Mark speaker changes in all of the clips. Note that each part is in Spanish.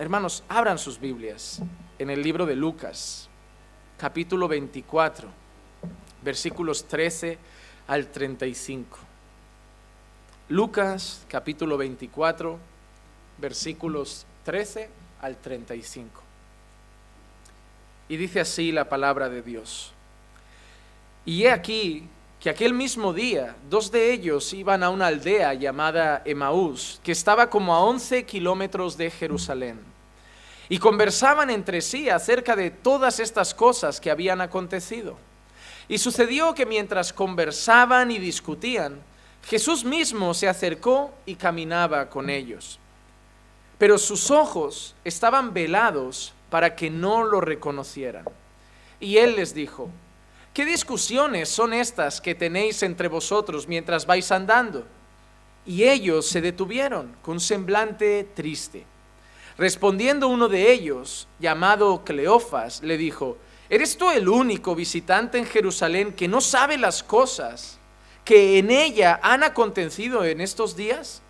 Speaker 1: Hermanos, abran sus Biblias en el libro de Lucas, capítulo 24, versículos 13 al 35. Lucas, capítulo 24, versículos 13 al 35. Y dice así la palabra de Dios. Y he aquí que aquel mismo día, dos de ellos iban a una aldea llamada Emaús, que estaba como a 11 kilómetros de Jerusalén, y conversaban entre sí acerca de todas estas cosas que habían acontecido. Y sucedió que mientras conversaban y discutían, Jesús mismo se acercó y caminaba con ellos. Pero sus ojos estaban velados para que no lo reconocieran. Y él les dijo: ¿qué discusiones son estas que tenéis entre vosotros mientras vais andando? Y ellos se detuvieron con semblante triste. Respondiendo uno de ellos, llamado Cleofas, le dijo: ¿eres tú el único visitante en Jerusalén que no sabe las cosas que en ella han acontecido en estos días?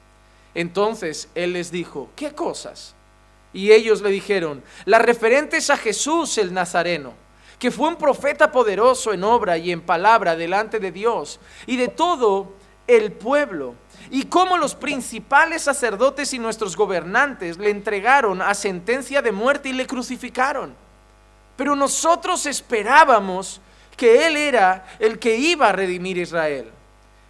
Speaker 1: Entonces él les dijo: ¿qué cosas? Y ellos le dijeron: las referentes a Jesús el Nazareno, que fue un profeta poderoso en obra y en palabra delante de Dios y de todo el pueblo, y cómo los principales sacerdotes y nuestros gobernantes le entregaron a sentencia de muerte y le crucificaron. Pero nosotros esperábamos que él era el que iba a redimir a Israel.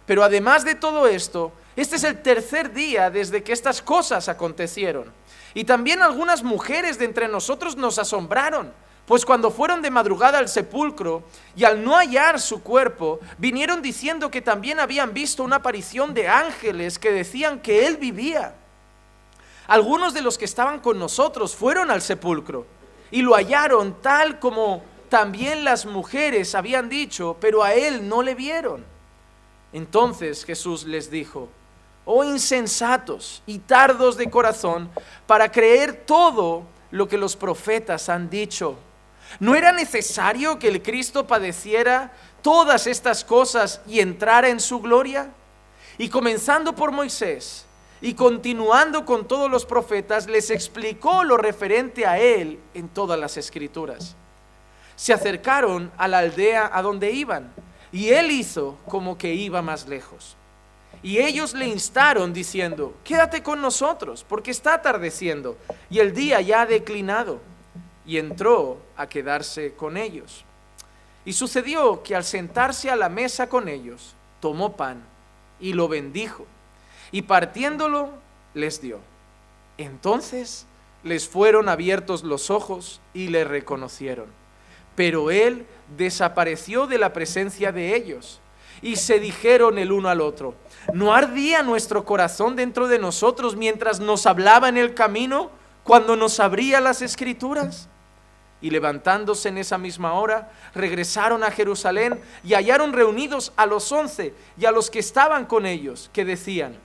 Speaker 1: Pero además de todo esto, este es el tercer día desde que estas cosas acontecieron. Y también algunas mujeres de entre nosotros nos asombraron, pues cuando fueron de madrugada al sepulcro y al no hallar su cuerpo, vinieron diciendo que también habían visto una aparición de ángeles que decían que él vivía. Algunos de los que estaban con nosotros fueron al sepulcro y lo hallaron tal como también las mujeres habían dicho, pero a él no le vieron. Entonces Jesús les dijo: oh insensatos y tardos de corazón para creer todo lo que los profetas han dicho. ¿No era necesario que el Cristo padeciera todas estas cosas y entrara en su gloria? Y comenzando por Moisés y continuando con todos los profetas, les explicó lo referente a él en todas las escrituras. Se acercaron a la aldea a donde iban, y él hizo como que iba más lejos. Y ellos le instaron diciendo: quédate con nosotros, porque está atardeciendo y el día ya ha declinado. Y entró a quedarse con ellos. Y sucedió que al sentarse a la mesa con ellos, tomó pan y lo bendijo, y partiéndolo les dio. Entonces les fueron abiertos los ojos y le reconocieron. Pero él desapareció de la presencia de ellos. Y se dijeron el uno al otro: ¿no ardía nuestro corazón dentro de nosotros mientras nos hablaba en el camino, cuando nos abría las escrituras? Y levantándose en esa misma hora, regresaron a Jerusalén y hallaron reunidos a los 11 y a los que estaban con ellos, que decían: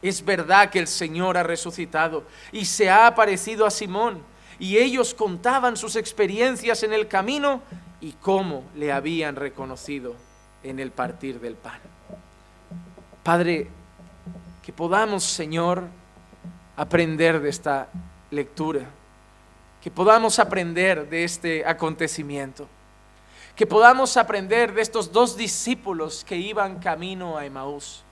Speaker 1: es verdad que el Señor ha resucitado y se ha aparecido a Simón. Y ellos contaban sus experiencias en el camino y cómo le habían reconocido en el partir del pan. Padre, que podamos, Señor, aprender de esta lectura, que podamos aprender de este acontecimiento, que podamos aprender de estos dos discípulos que iban camino a Emaús,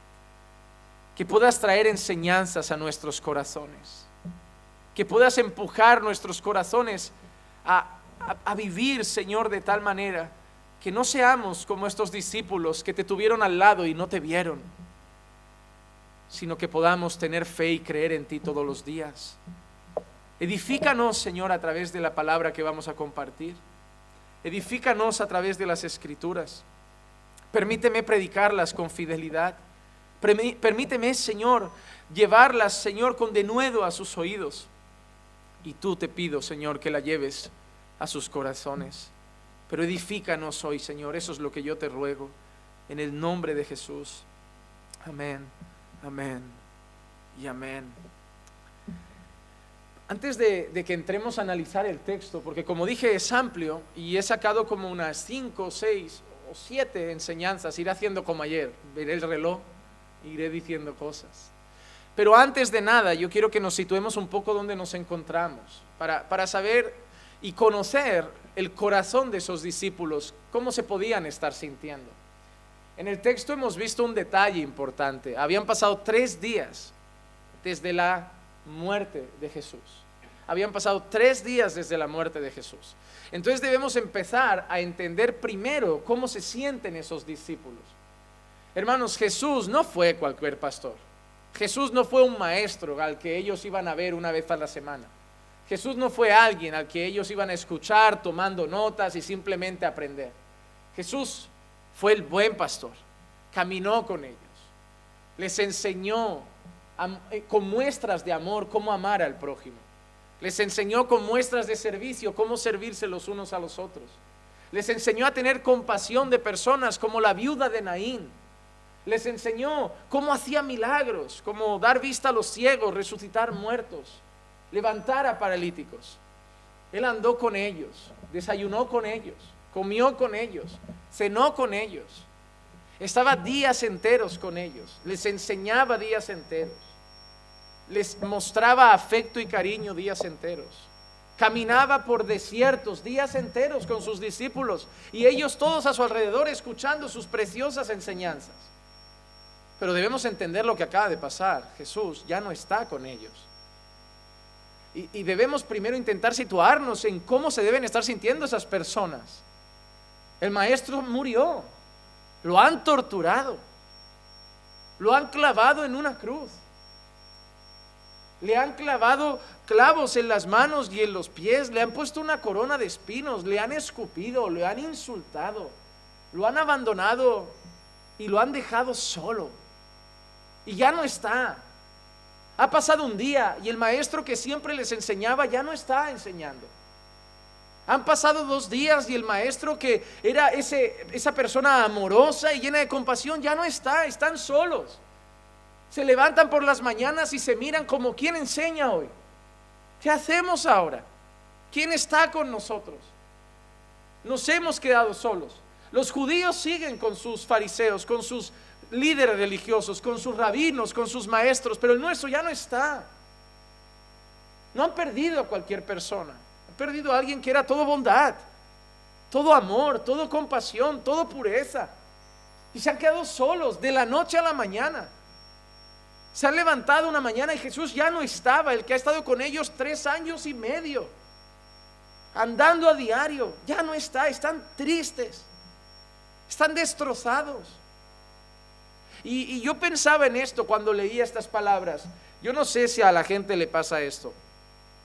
Speaker 1: que puedas traer enseñanzas a nuestros corazones, que puedas empujar nuestros corazones a vivir, Señor, de tal manera que no seamos como estos discípulos que te tuvieron al lado y no te vieron, sino que podamos tener fe y creer en ti todos los días. Edifícanos, Señor, a través de la palabra que vamos a compartir. Edifícanos a través de las escrituras. Permíteme predicarlas con fidelidad. Permíteme, Señor, llevarlas, Señor, con denuedo a sus oídos. Y tú te pido, Señor, que la lleves a sus corazones. Pero edifícanos hoy, Señor, eso es lo que yo te ruego, en el nombre de Jesús. Amén, amén y amén. Antes de que entremos a analizar el texto, porque como dije es amplio y he sacado como unas 5, 6 o 7 enseñanzas, iré haciendo como ayer, veré el reloj, iré diciendo cosas. Pero antes de nada, yo quiero que nos situemos un poco donde nos encontramos, para saber y conocer el corazón de esos discípulos, cómo se podían estar sintiendo. En el texto hemos visto un detalle importante. Habían pasado 3 días desde la muerte de Jesús. Habían pasado 3 días desde la muerte de Jesús. Entonces debemos empezar a entender primero cómo se sienten esos discípulos. Hermanos, Jesús no fue cualquier pastor. Jesús no fue un maestro al que ellos iban a ver una vez a la semana. Jesús no fue alguien al que ellos iban a escuchar tomando notas y simplemente aprender. Jesús fue el buen pastor, caminó con ellos, les enseñó con muestras de amor cómo amar al prójimo, les enseñó con muestras de servicio cómo servirse los unos a los otros, les enseñó a tener compasión de personas como la viuda de Naín, les enseñó cómo hacía milagros, como dar vista a los ciegos, resucitar muertos, levantar a paralíticos. Él andó con ellos, desayunó con ellos, comió con ellos, cenó con ellos, estaba días enteros con ellos, les enseñaba días enteros, les mostraba afecto y cariño días enteros, caminaba por desiertos días enteros con sus discípulos y ellos todos a su alrededor escuchando sus preciosas enseñanzas. Pero debemos entender lo que acaba de pasar. Jesús ya no está con ellos. Y debemos primero intentar situarnos en cómo se deben estar sintiendo esas personas. El maestro murió, lo han torturado, lo han clavado en una cruz, le han clavado clavos en las manos y en los pies, le han puesto una corona de espinos, le han escupido, le han insultado, lo han abandonado y lo han dejado solo. Y ya no está. Ha pasado un día y el maestro que siempre les enseñaba ya no está enseñando. Han pasado 2 días y el maestro que era esa persona amorosa y llena de compasión ya no está, están solos. Se levantan por las mañanas y se miran como ¿quién enseña hoy? ¿Qué hacemos ahora? ¿Quién está con nosotros? Nos hemos quedado solos. Los judíos siguen con sus fariseos, con sus líderes religiosos, con sus rabinos, con sus maestros, pero el nuestro ya no está. No han perdido a cualquier persona, han perdido a alguien que era todo bondad, todo amor, todo compasión, todo pureza, y se han quedado solos de la noche a la mañana. Se han levantado una mañana y Jesús ya no estaba, el que ha estado con ellos 3 años y medio, andando a diario, ya no está, están tristes, están destrozados. Y yo pensaba en esto cuando leía estas palabras. Yo no sé si a la gente le pasa esto.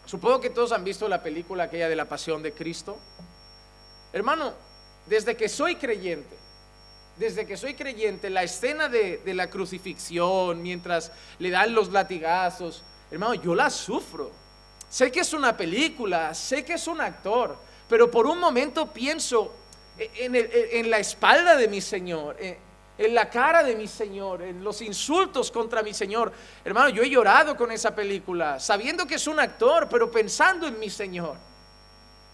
Speaker 1: Supongo que todos han visto la película aquella de la Pasión de Cristo. Hermano, desde que soy creyente, la escena de la crucifixión, mientras le dan los latigazos, hermano, yo la sufro. Sé que es una película, sé que es un actor, pero por un momento pienso en la espalda de mi Señor, en la cara de mi Señor, en los insultos contra mi Señor. Hermano, yo he llorado con esa película, sabiendo que es un actor, pero pensando en mi Señor.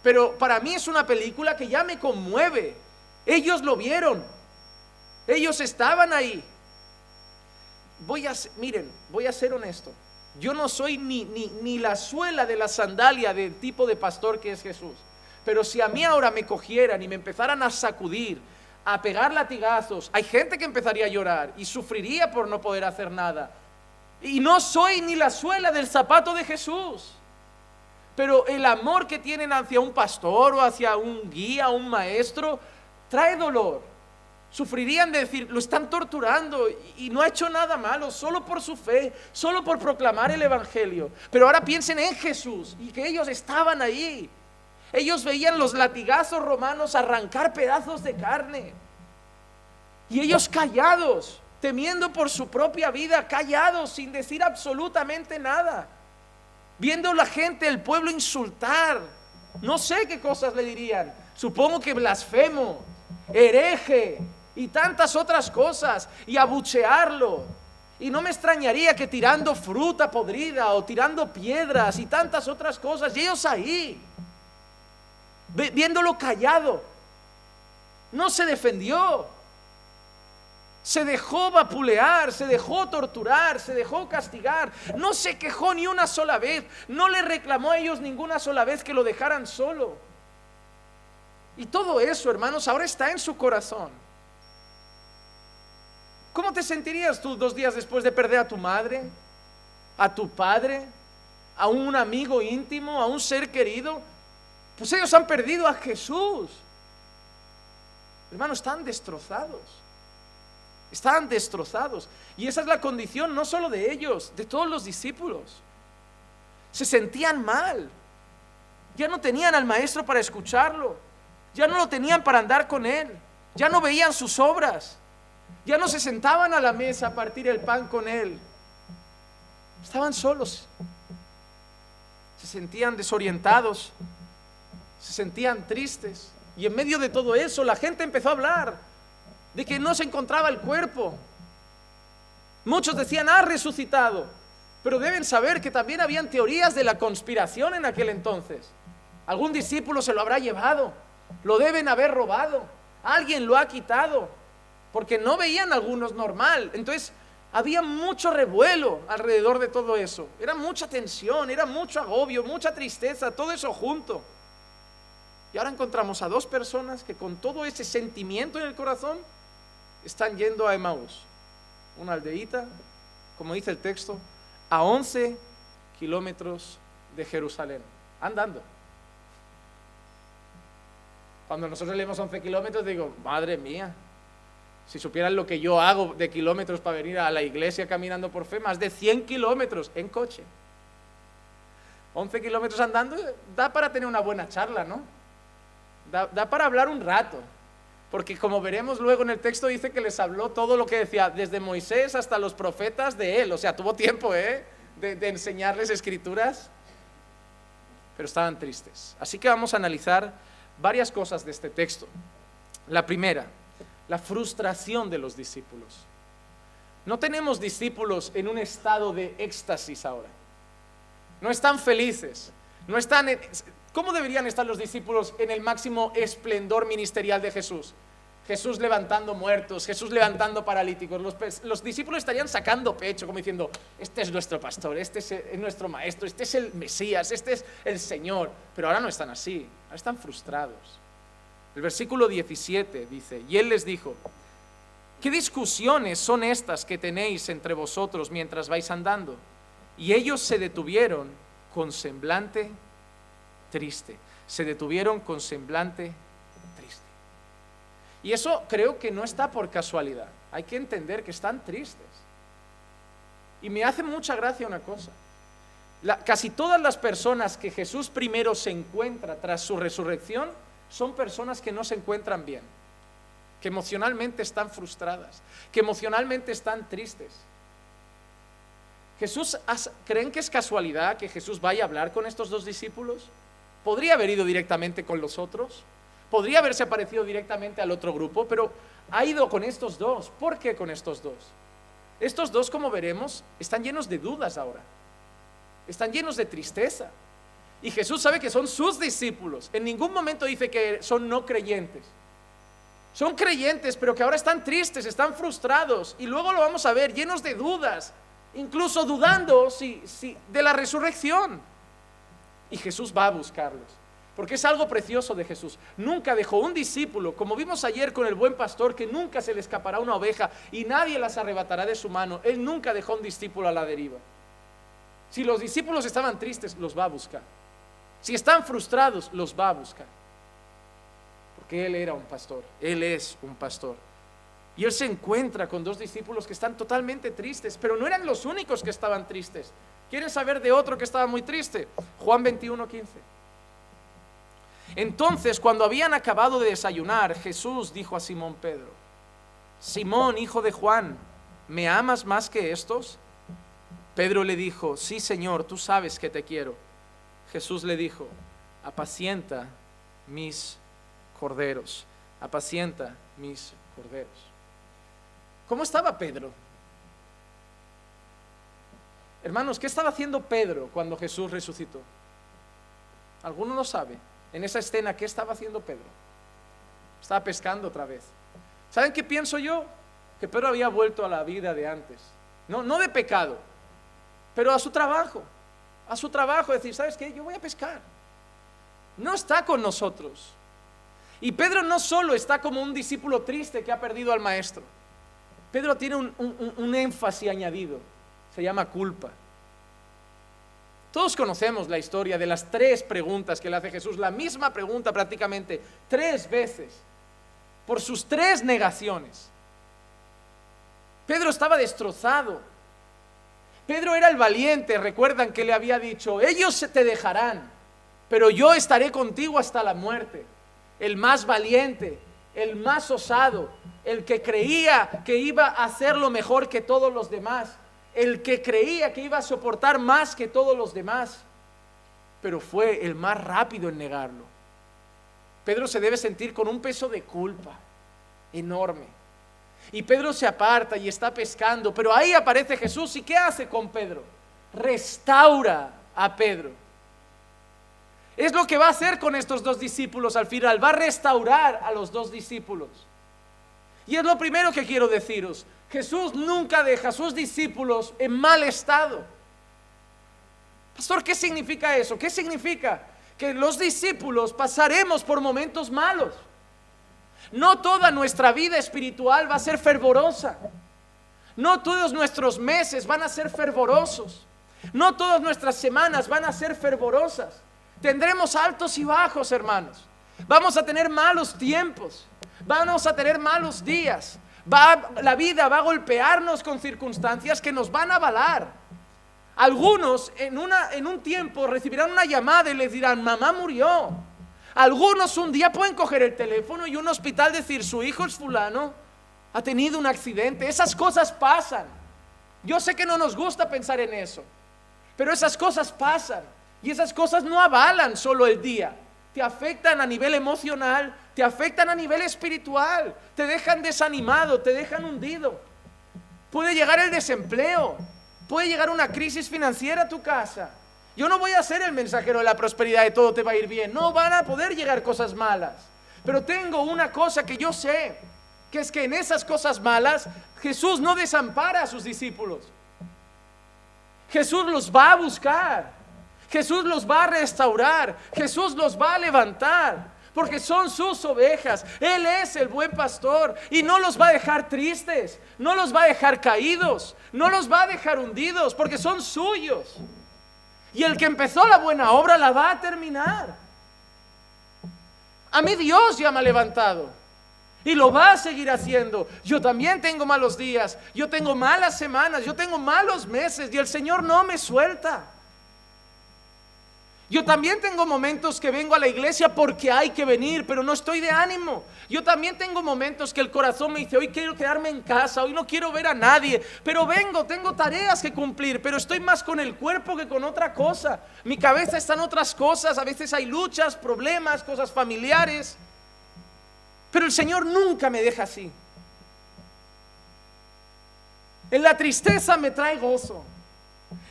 Speaker 1: Pero para mí es una película que ya me conmueve. Ellos lo vieron, ellos estaban ahí. Voy a ser honesto. Yo no soy ni la suela de la sandalia del tipo de pastor que es Jesús. Pero si a mí ahora me cogieran y me empezaran a sacudir, a pegar latigazos, hay gente que empezaría a llorar y sufriría por no poder hacer nada. Y no soy ni la suela del zapato de Jesús. Pero el amor que tienen hacia un pastor o hacia un guía, un maestro, trae dolor. Sufrirían de decir, lo están torturando y no ha hecho nada malo, solo por su fe, solo por proclamar el evangelio. Pero ahora piensen en Jesús y que ellos estaban ahí. Ellos veían los latigazos romanos arrancar pedazos de carne. Y ellos callados, temiendo por su propia vida, callados, sin decir absolutamente nada. Viendo la gente, el pueblo insultar. No sé qué cosas le dirían. Supongo que blasfemo, hereje y tantas otras cosas. Y abuchearlo. Y no me extrañaría que tirando fruta podrida o tirando piedras y tantas otras cosas. Y ellos ahí, viéndolo callado, no se defendió, Se dejó vapulear, se dejó torturar, se dejó castigar. No se quejó ni una sola vez. No le reclamó a ellos ninguna sola vez que lo dejaran solo. Y todo eso, hermanos, ahora está en su corazón. ¿Cómo te sentirías tú 2 días después de perder a tu madre, a tu padre, a un amigo íntimo, a un ser querido? Pues ellos han perdido a Jesús. Hermanos, están destrozados. Estaban destrozados. Y esa es la condición no solo de ellos, de todos los discípulos. Se sentían mal. Ya no tenían al maestro para escucharlo. Ya no lo tenían para andar con él. Ya no veían sus obras. Ya no se sentaban a la mesa a partir el pan con él. Estaban solos. Se sentían desorientados. Se sentían tristes. Y en medio de todo eso la gente empezó a hablar de que no se encontraba el cuerpo. Muchos decían, ha resucitado. Pero deben saber que también habían teorías de la conspiración en aquel entonces. Algún discípulo se lo habrá llevado, lo deben haber robado, alguien lo ha quitado, porque no veían algunos normal. Entonces había mucho revuelo alrededor de todo eso. Era mucha tensión, era mucho agobio, mucha tristeza, todo eso junto. Y ahora encontramos a 2 personas que con todo ese sentimiento en el corazón están yendo a Emaús, una aldeíta, como dice el texto, a 11 kilómetros de Jerusalén, andando. Cuando nosotros leemos 11 kilómetros digo, madre mía, si supieran lo que yo hago de kilómetros para venir a la iglesia caminando por fe, más de 100 kilómetros en coche. 11 kilómetros andando da para tener una buena charla, ¿no? Da para hablar un rato. Porque como veremos luego en el texto dice que les habló todo lo que decía, desde Moisés hasta los profetas de él. O sea, tuvo tiempo de enseñarles escrituras, pero estaban tristes. Así que vamos a analizar varias cosas de este texto. La primera, la frustración de los discípulos. No tenemos discípulos en un estado de éxtasis ahora. No están felices, no están ¿cómo deberían estar los discípulos en el máximo esplendor ministerial de Jesús? Jesús levantando muertos, Jesús levantando paralíticos. Los discípulos estarían sacando pecho, como diciendo, este es nuestro pastor, este es nuestro maestro, este es el Mesías, este es el Señor. Pero ahora no están así, ahora están frustrados. El versículo 17 dice, y él les dijo, ¿qué discusiones son estas que tenéis entre vosotros mientras vais andando? Y ellos se detuvieron con semblante triste. Se detuvieron con semblante triste. Y eso creo que no está por casualidad. Hay que entender que están tristes. Y me hace mucha gracia una cosa. Casi todas las personas que Jesús primero se encuentra tras su resurrección son personas que no se encuentran bien, que emocionalmente están frustradas, que emocionalmente están tristes. ¿Creen que es casualidad que Jesús vaya a hablar con estos 2 discípulos? ¿Podría haber ido directamente con los otros? ¿Podría haberse aparecido directamente al otro grupo? Pero ha ido con estos 2. ¿Por qué con estos 2? Estos 2, como veremos, están llenos de dudas ahora. Están llenos de tristeza. Y Jesús sabe que son sus discípulos. En ningún momento dice que son no creyentes. Son creyentes, pero que ahora están tristes, están frustrados. Y luego lo vamos a ver, llenos de dudas, incluso dudando de la resurrección. Y Jesús va a buscarlos, porque es algo precioso de Jesús. Nunca dejó un discípulo, como vimos ayer con el buen pastor, que nunca se le escapará una oveja y nadie las arrebatará de su mano. Él nunca dejó un discípulo a la deriva. Si los discípulos estaban tristes, los va a buscar. Si están frustrados, los va a buscar. Porque Él era un pastor, Él es un pastor. Y Él se encuentra con 2 discípulos que están totalmente tristes, pero no eran los únicos que estaban tristes. ¿Quieren saber de otro que estaba muy triste? Juan 21:15. Entonces, cuando habían acabado de desayunar, Jesús dijo a Simón Pedro, Simón, hijo de Juan, ¿me amas más que estos? Pedro le dijo, sí, Señor, tú sabes que te quiero. Jesús le dijo, apacienta mis corderos, apacienta mis corderos. ¿Cómo estaba Pedro? Hermanos, ¿qué estaba haciendo Pedro cuando Jesús resucitó? ¿Alguno lo sabe? En esa escena, ¿qué estaba haciendo Pedro? Estaba pescando otra vez. ¿Saben qué pienso yo? que Pedro había vuelto a la vida de antes, no de pecado, pero a su trabajo, decir, ¿sabes qué? Yo voy a pescar. No está con nosotros. Y Pedro no solo está como un discípulo triste que ha perdido al maestro. Pedro tiene un énfasis añadido, se llama culpa. Todos conocemos la historia de las 3 preguntas que le hace Jesús, la misma pregunta prácticamente 3 veces, por sus 3 negaciones. Pedro estaba destrozado. Pedro era el valiente, recuerdan que le había dicho, ellos te dejarán, pero yo estaré contigo hasta la muerte. El más valiente, el más osado, el que creía que iba a hacerlo mejor que todos los demás, el que creía que iba a soportar más que todos los demás, pero fue el más rápido en negarlo. Pedro se debe sentir con un peso de culpa enorme. Y Pedro se aparta y está pescando, pero ahí aparece Jesús. ¿Y qué hace con Pedro? Restaura a Pedro. Es lo que va a hacer con estos 2 discípulos al final. Va a restaurar a los 2 discípulos. Y es lo primero que quiero deciros. Jesús nunca deja a sus discípulos en mal estado. Pastor, ¿qué significa eso? ¿Qué significa? Que los discípulos pasaremos por momentos malos. No toda nuestra vida espiritual va a ser fervorosa. No todos nuestros meses van a ser fervorosos. No todas nuestras semanas van a ser fervorosas. Tendremos altos y bajos, hermanos. Vamos a tener malos tiempos. Vamos a tener malos días. La vida va a golpearnos con circunstancias que nos van a avalar. Algunos en un tiempo recibirán una llamada y les dirán, mamá murió. Algunos un día pueden coger el teléfono y un hospital decir, su hijo es fulano, ha tenido un accidente. Esas cosas pasan. Yo sé que no nos gusta pensar en eso, pero esas cosas pasan. Y esas cosas no avalan solo el día. Te afectan a nivel emocional, te afectan a nivel espiritual, te dejan desanimado, te dejan hundido. Puede llegar el desempleo, puede llegar una crisis financiera a tu casa. Yo no voy a ser el mensajero de la prosperidad de todo te va a ir bien. No van a poder llegar cosas malas. Pero tengo una cosa que yo sé, que es que en esas cosas malas Jesús no desampara a sus discípulos. Jesús los va a buscar. Jesús los va a restaurar. Jesús los va a levantar. Porque son sus ovejas. Él es el buen pastor y no los va a dejar tristes. No los va a dejar caídos. No los va a dejar hundidos porque son suyos. Y el que empezó la buena obra la va a terminar. A mí Dios ya me ha levantado y lo va a seguir haciendo. Yo también tengo malos días, yo tengo malas semanas, yo tengo malos meses y el Señor no me suelta. Yo también tengo momentos que vengo a la iglesia porque hay que venir, pero no estoy de ánimo. Yo también tengo momentos que el corazón me dice, hoy quiero quedarme en casa, hoy no quiero ver a nadie, pero vengo, tengo tareas que cumplir, pero estoy más con el cuerpo que con otra cosa. Mi cabeza está en otras cosas, a veces hay luchas, problemas, cosas familiares, pero el Señor nunca me deja así. En la tristeza me trae gozo.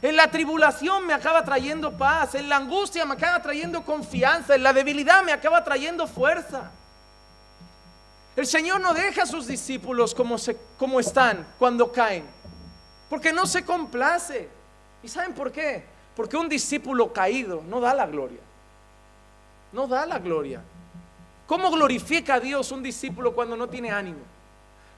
Speaker 1: En la tribulación me acaba trayendo paz. En la angustia me acaba trayendo confianza. En la debilidad me acaba trayendo fuerza. El Señor no deja a sus discípulos como están cuando caen, porque no se complace. ¿Y saben por qué? Porque un discípulo caído no da la gloria. No da la gloria. ¿Cómo glorifica a Dios un discípulo cuando no tiene ánimo?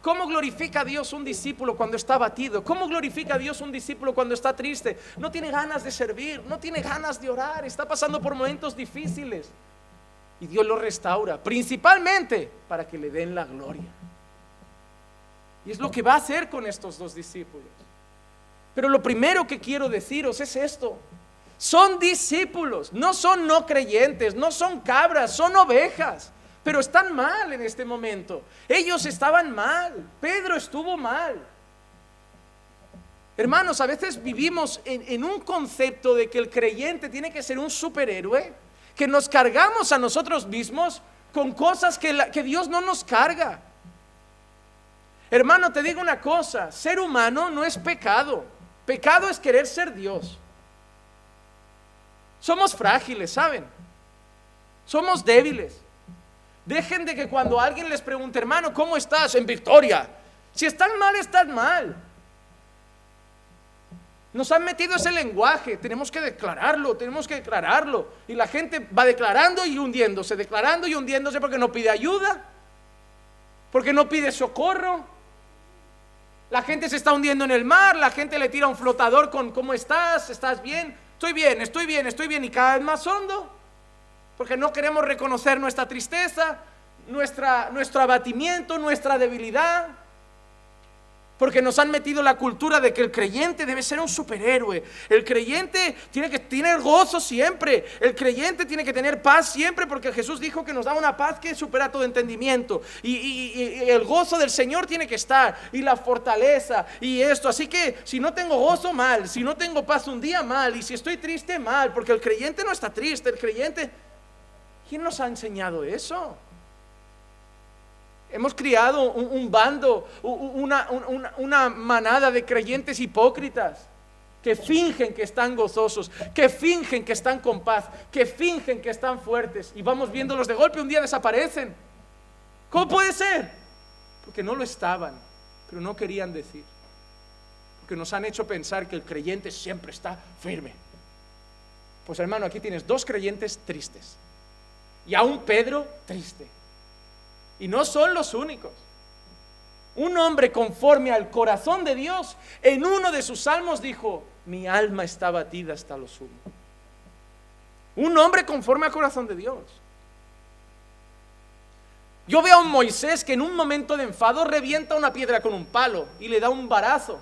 Speaker 1: ¿Cómo glorifica a Dios un discípulo cuando está abatido? ¿Cómo glorifica a Dios un discípulo cuando está triste? No tiene ganas de servir, no tiene ganas de orar, está pasando por momentos difíciles. Y Dios lo restaura, principalmente para que le den la gloria. Y es lo que va a hacer con estos 2 discípulos. Pero lo primero que quiero deciros es esto: son discípulos, no son no creyentes, no son cabras, son ovejas. Pero están mal en este momento. Ellos estaban mal. Pedro estuvo mal. Hermanos, a veces vivimos en un concepto de que el creyente tiene que ser un superhéroe, que nos cargamos a nosotros mismos con cosas que Dios no nos carga. Hermano, te digo una cosa: ser humano no es pecado. Pecado es querer ser Dios. Somos frágiles, ¿saben? Somos débiles. Dejen de que cuando alguien les pregunte, hermano, ¿cómo estás? En victoria. Si estás mal, estás mal. Nos han metido ese lenguaje, tenemos que declararlo. Y la gente va declarando y hundiéndose porque no pide ayuda, porque no pide socorro. La gente se está hundiendo en el mar, la gente le tira un flotador con ¿cómo estás? ¿Estás bien? Estoy bien, y cada vez más hondo, porque no queremos reconocer nuestra tristeza, nuestro abatimiento, nuestra debilidad. Porque nos han metido la cultura de que el creyente debe ser un superhéroe. El creyente tiene que tener gozo siempre. El creyente tiene que tener paz siempre, porque Jesús dijo que nos da una paz que supera todo entendimiento. Y el gozo del Señor tiene que estar, y la fortaleza, y esto. Así que si no tengo gozo, mal. Si no tengo paz un día, mal. Y si estoy triste, mal. Porque el creyente no está triste. El creyente, ¿quién nos ha enseñado eso? Hemos criado un bando, una manada de creyentes hipócritas que fingen que están gozosos, que fingen que están con paz, que fingen que están fuertes, y vamos viéndolos de golpe, un día desaparecen. ¿Cómo puede ser? Porque no lo estaban, pero no querían decir. Porque nos han hecho pensar que el creyente siempre está firme. Pues hermano, aquí tienes dos creyentes tristes y a un Pedro triste. Y no son los únicos. Un hombre conforme al corazón de Dios, en uno de sus salmos dijo: mi alma está abatida hasta lo sumo. Un hombre conforme al corazón de Dios. Yo veo a un Moisés que en un momento de enfado revienta una piedra con un palo y le da un varazo.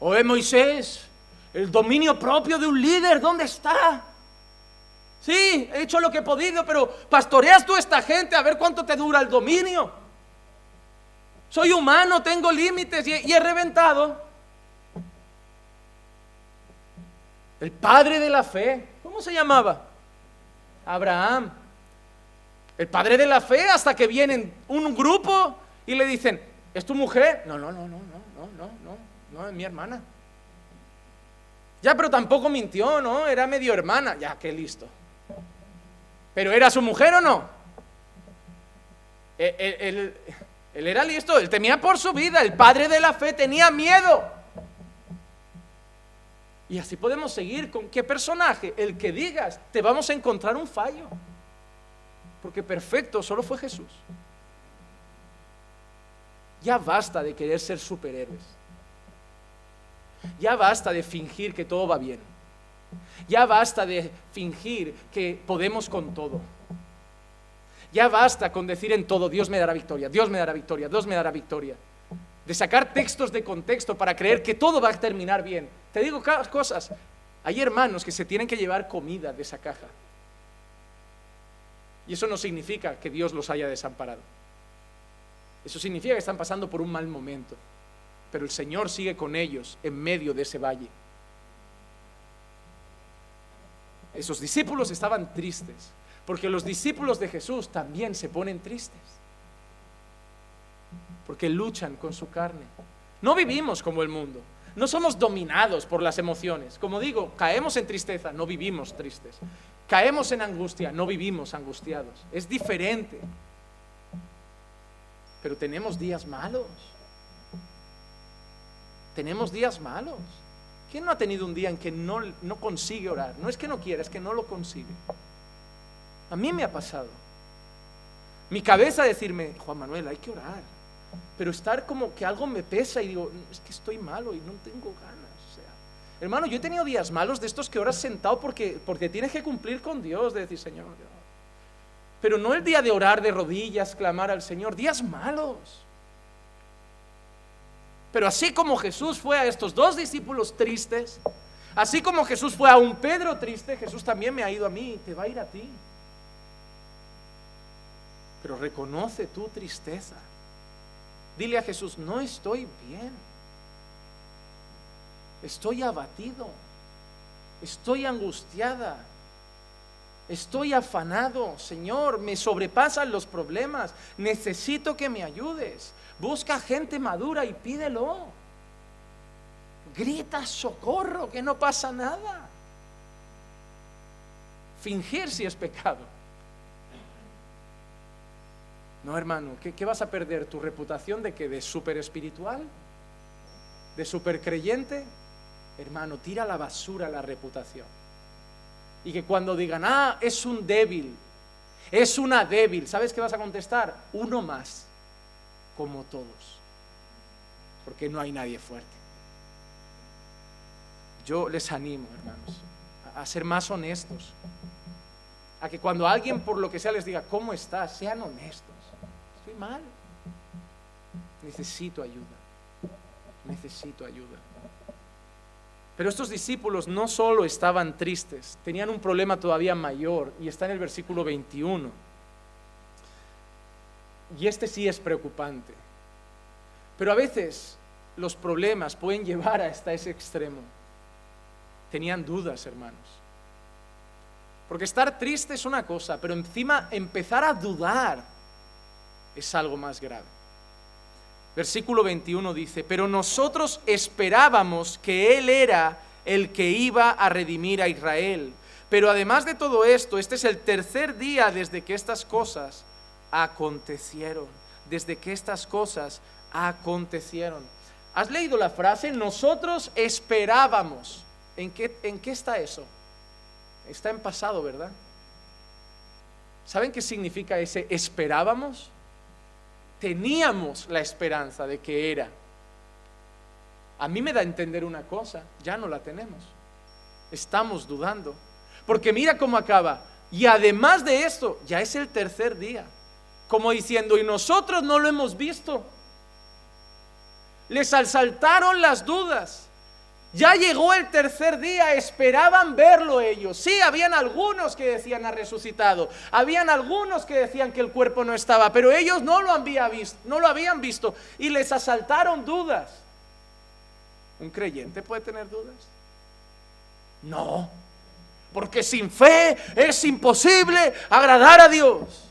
Speaker 1: Oye, Moisés, el dominio propio de un líder, ¿dónde está? Sí, he hecho lo que he podido, pero pastoreas tú a esta gente a ver cuánto te dura el dominio. Soy humano, tengo límites y he reventado. El padre de la fe, ¿cómo se llamaba? Abraham. El padre de la fe, hasta que vienen un grupo y le dicen: ¿es tu mujer? No, es mi hermana. Ya, pero tampoco mintió, ¿no? Era medio hermana. Ya, qué listo. ¿Pero era su mujer o no? Él era listo, él temía por su vida. El padre de la fe tenía miedo. Y así podemos seguir con qué personaje, el que digas, te vamos a encontrar un fallo. Porque perfecto solo fue Jesús. Ya basta de querer ser superhéroes. Ya basta de fingir que todo va bien. Ya basta de fingir que podemos con todo. Ya basta con decir en todo: Dios me dará victoria, Dios me dará victoria, Dios me dará victoria. De sacar textos de contexto para creer que todo va a terminar bien. Te digo cosas. Hay hermanos que se tienen que llevar comida de esa caja. Y eso no significa que Dios los haya desamparado. Eso significa que están pasando por un mal momento. Pero el Señor sigue con ellos en medio de ese valle. Esos discípulos estaban tristes, porque los discípulos de Jesús también se ponen tristes, porque luchan con su carne. No vivimos como el mundo, no somos dominados por las emociones. Como digo, caemos en tristeza, no vivimos tristes. Caemos en angustia, no vivimos angustiados. Es diferente. Pero tenemos días malos. Tenemos días malos. ¿Quién no ha tenido un día en que no consigue orar? No es que no quiera, es que no lo consigue. A mí me ha pasado. Mi cabeza decirme: Juan Manuel, hay que orar. Pero estar como que algo me pesa y digo: es que estoy malo y no tengo ganas. O sea, hermano, yo he tenido días malos de estos que oras sentado porque tienes que cumplir con Dios, de decir: Señor. Pero no el día de orar de rodillas, clamar al Señor. Días malos. Pero así como Jesús fue a estos dos discípulos tristes, así como Jesús fue a un Pedro triste, Jesús también me ha ido a mí y te va a ir a ti. Pero reconoce tu tristeza. Dile a Jesús: no estoy bien. Estoy abatido. Estoy angustiada. Estoy afanado. Señor, me sobrepasan los problemas. Necesito que me ayudes. Busca gente madura y pídelo. Grita socorro, que no pasa nada. Fingir si es pecado. No, hermano, ¿qué vas a perder? ¿Tu reputación de qué? ¿De súper espiritual? ¿De súper creyente? Hermano, tira a la basura la reputación. Y que cuando digan, es un débil, es una débil, ¿sabes qué vas a contestar? Uno más, como todos. Porque no hay nadie fuerte. Yo les animo, hermanos, a ser más honestos. A que cuando alguien por lo que sea les diga, ¿cómo estás? Sean honestos. Estoy mal. Necesito ayuda. Necesito ayuda. Pero estos discípulos no solo estaban tristes, tenían un problema todavía mayor, y está en el versículo 21. Y este sí es preocupante. Pero a veces los problemas pueden llevar hasta ese extremo. Tenían dudas, hermanos. Porque estar triste es una cosa, pero encima empezar a dudar es algo más grave. Versículo 21 dice, pero nosotros esperábamos que Él era el que iba a redimir a Israel. Pero además de todo esto, este es el tercer día desde que estas cosas acontecieron. Desde que estas cosas acontecieron. ¿Has leído la frase? Nosotros esperábamos. ¿En qué está eso? Está en pasado, ¿verdad? ¿Saben qué significa ese esperábamos? Teníamos la esperanza de que era. A mí me da a entender una cosa, ya no la tenemos. Estamos dudando. Porque mira cómo acaba. Y además de esto, ya es el tercer día. Como diciendo, y nosotros no lo hemos visto. Les asaltaron las dudas. Ya llegó el tercer día, esperaban verlo ellos. Sí, habían algunos que decían ha resucitado, habían algunos que decían que el cuerpo no estaba, pero ellos no lo habían visto y les asaltaron dudas. ¿Un creyente puede tener dudas? No, porque sin fe es imposible agradar a Dios.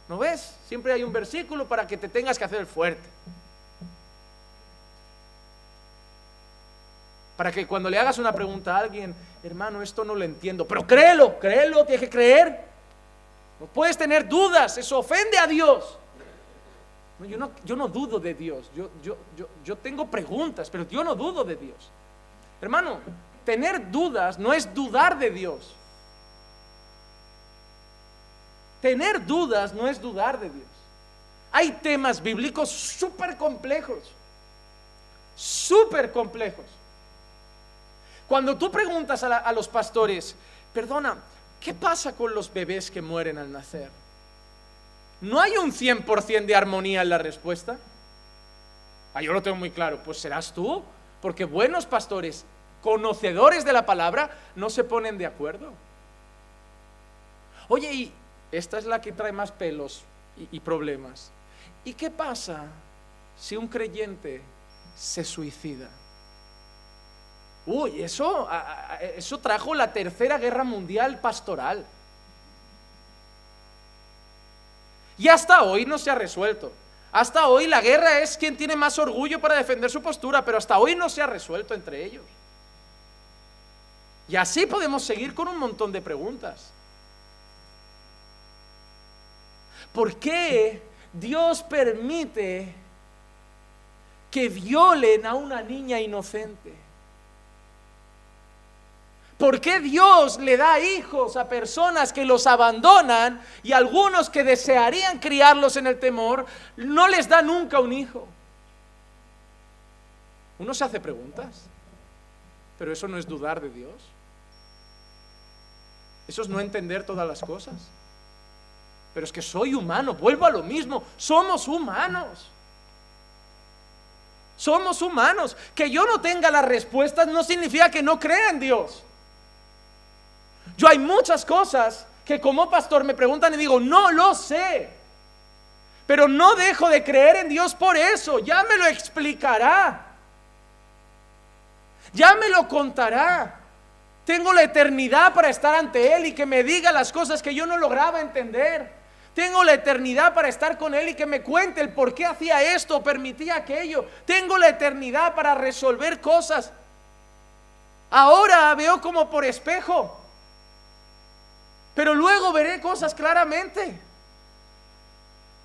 Speaker 1: ¿No ves? Siempre hay un versículo para que te tengas que hacer el fuerte. Para que cuando le hagas una pregunta a alguien, hermano, esto no lo entiendo, pero créelo, tienes que creer. No puedes tener dudas, eso ofende a Dios. No, yo no dudo de Dios, yo tengo preguntas, pero yo no dudo de Dios. Hermano, tener dudas no es dudar de Dios. Tener dudas no es dudar de Dios. Hay temas bíblicos súper complejos. Cuando tú preguntas a los pastores, perdona, ¿qué pasa con los bebés que mueren al nacer? ¿No hay un 100% de armonía en la respuesta? Yo lo tengo muy claro, pues serás tú, porque buenos pastores, conocedores de la palabra, no se ponen de acuerdo. Oye, y esta es la que trae más pelos y problemas. ¿Y qué pasa si un creyente se suicida? Eso trajo la tercera guerra mundial pastoral. Y hasta hoy no se ha resuelto. Hasta hoy la guerra es quien tiene más orgullo para defender su postura, pero hasta hoy no se ha resuelto entre ellos. Y así podemos seguir con un montón de preguntas. ¿Por qué Dios permite que violen a una niña inocente? ¿Por qué Dios le da hijos a personas que los abandonan y algunos que desearían criarlos en el temor, no les da nunca un hijo? Uno se hace preguntas, pero eso no es dudar de Dios. Eso es no entender todas las cosas. Pero es que soy humano, vuelvo a lo mismo, somos humanos. Somos humanos. Que yo no tenga las respuestas no significa que no crea en Dios. Yo hay muchas cosas que como pastor me preguntan y digo, no lo sé. Pero no dejo de creer en Dios por eso. Ya me lo explicará. Ya me lo contará. Tengo la eternidad para estar ante Él y que me diga las cosas que yo no lograba entender. Tengo la eternidad para estar con Él y que me cuente el por qué hacía esto o permitía aquello. Tengo la eternidad para resolver cosas. Ahora veo como por espejo, pero luego veré cosas claramente.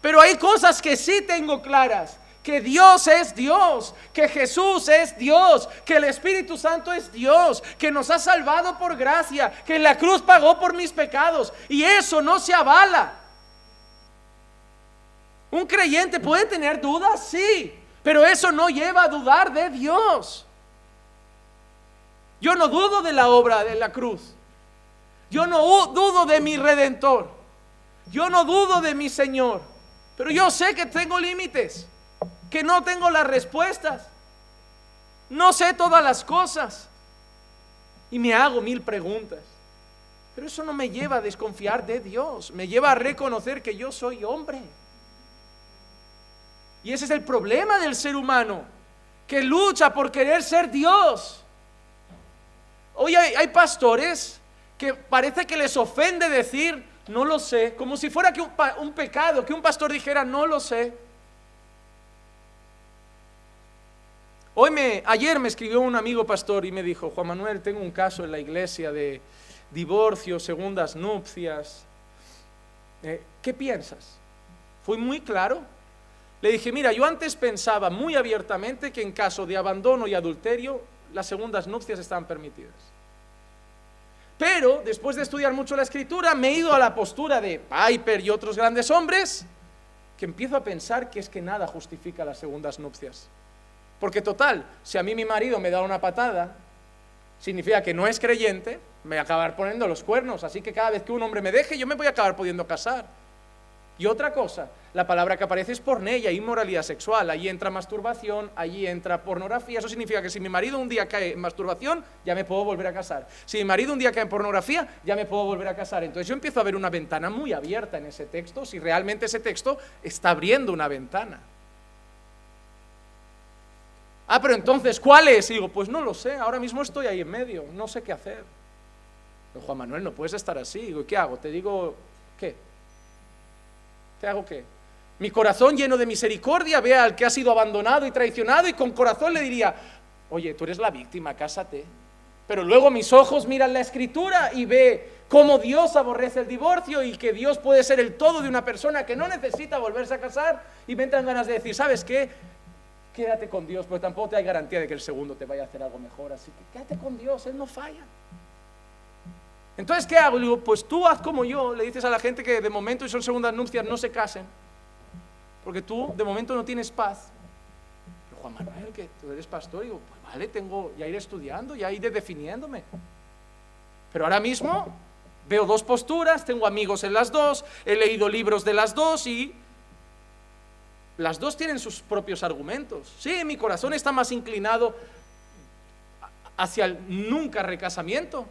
Speaker 1: Pero hay cosas que sí tengo claras. Que Dios es Dios, que Jesús es Dios, que el Espíritu Santo es Dios, que nos ha salvado por gracia, que en la cruz pagó por mis pecados. Y eso no se avala. Un creyente puede tener dudas, sí, pero eso no lleva a dudar de Dios. Yo no dudo de la obra de la cruz. Yo no dudo de mi Redentor. Yo no dudo de mi Señor. Pero yo sé que tengo límites, que no tengo las respuestas, no sé todas las cosas y me hago 1000 preguntas. Pero eso no me lleva a desconfiar de Dios, me lleva a reconocer que yo soy hombre. Y ese es el problema del ser humano, que lucha por querer ser Dios. Hoy hay pastores que parece que les ofende decir no lo sé, como si fuera que un pecado, que un pastor dijera no lo sé. Ayer me escribió un amigo pastor y me dijo: Juan Manuel, tengo un caso en la iglesia de divorcio, segundas nupcias. ¿Qué piensas? Fui muy claro. Le dije: mira, yo antes pensaba muy abiertamente que en caso de abandono y adulterio, las segundas nupcias estaban permitidas. Pero después de estudiar mucho la Escritura, me he ido a la postura de Piper y otros grandes hombres, que empiezo a pensar que es que nada justifica las segundas nupcias. Porque total, si a mí mi marido me da una patada, significa que no es creyente, me va a acabar poniendo los cuernos. Así que cada vez que un hombre me deje, yo me voy a acabar pudiendo casar. Y otra cosa, la palabra que aparece es porneia, inmoralidad sexual. Allí entra masturbación, allí entra pornografía. Eso significa que si mi marido un día cae en masturbación, ya me puedo volver a casar. Si mi marido un día cae en pornografía, ya me puedo volver a casar. Entonces yo empiezo a ver una ventana muy abierta en ese texto, si realmente ese texto está abriendo una ventana. Pero entonces, ¿cuál es? Y digo, pues no lo sé, ahora mismo estoy ahí en medio, no sé qué hacer. Pero Juan Manuel, no puedes estar así. Digo, ¿qué hago? Te digo, ¿qué? ¿Te hago qué? Mi corazón lleno de misericordia ve al que ha sido abandonado y traicionado y con corazón le diría: oye, tú eres la víctima, cásate. Pero luego mis ojos miran la Escritura y ve cómo Dios aborrece el divorcio y que Dios puede ser el todo de una persona que no necesita volverse a casar, y me entran ganas de decir: ¿sabes qué? Quédate con Dios, pero tampoco te hay garantía de que el segundo te vaya a hacer algo mejor, así que quédate con Dios, Él no falla. Entonces, ¿qué hago? Le digo, pues tú haz como yo, le dices a la gente que de momento, y son segundas nupcias, no se casen, porque tú de momento no tienes paz. Pero Juan Manuel, que tú eres pastor, digo, pues vale, tengo ya iré estudiando, ya iré definiéndome. Pero ahora mismo veo dos posturas, tengo amigos en las dos, he leído libros de las dos y las dos tienen sus propios argumentos. Sí, mi corazón está más inclinado hacia el nunca recasamiento,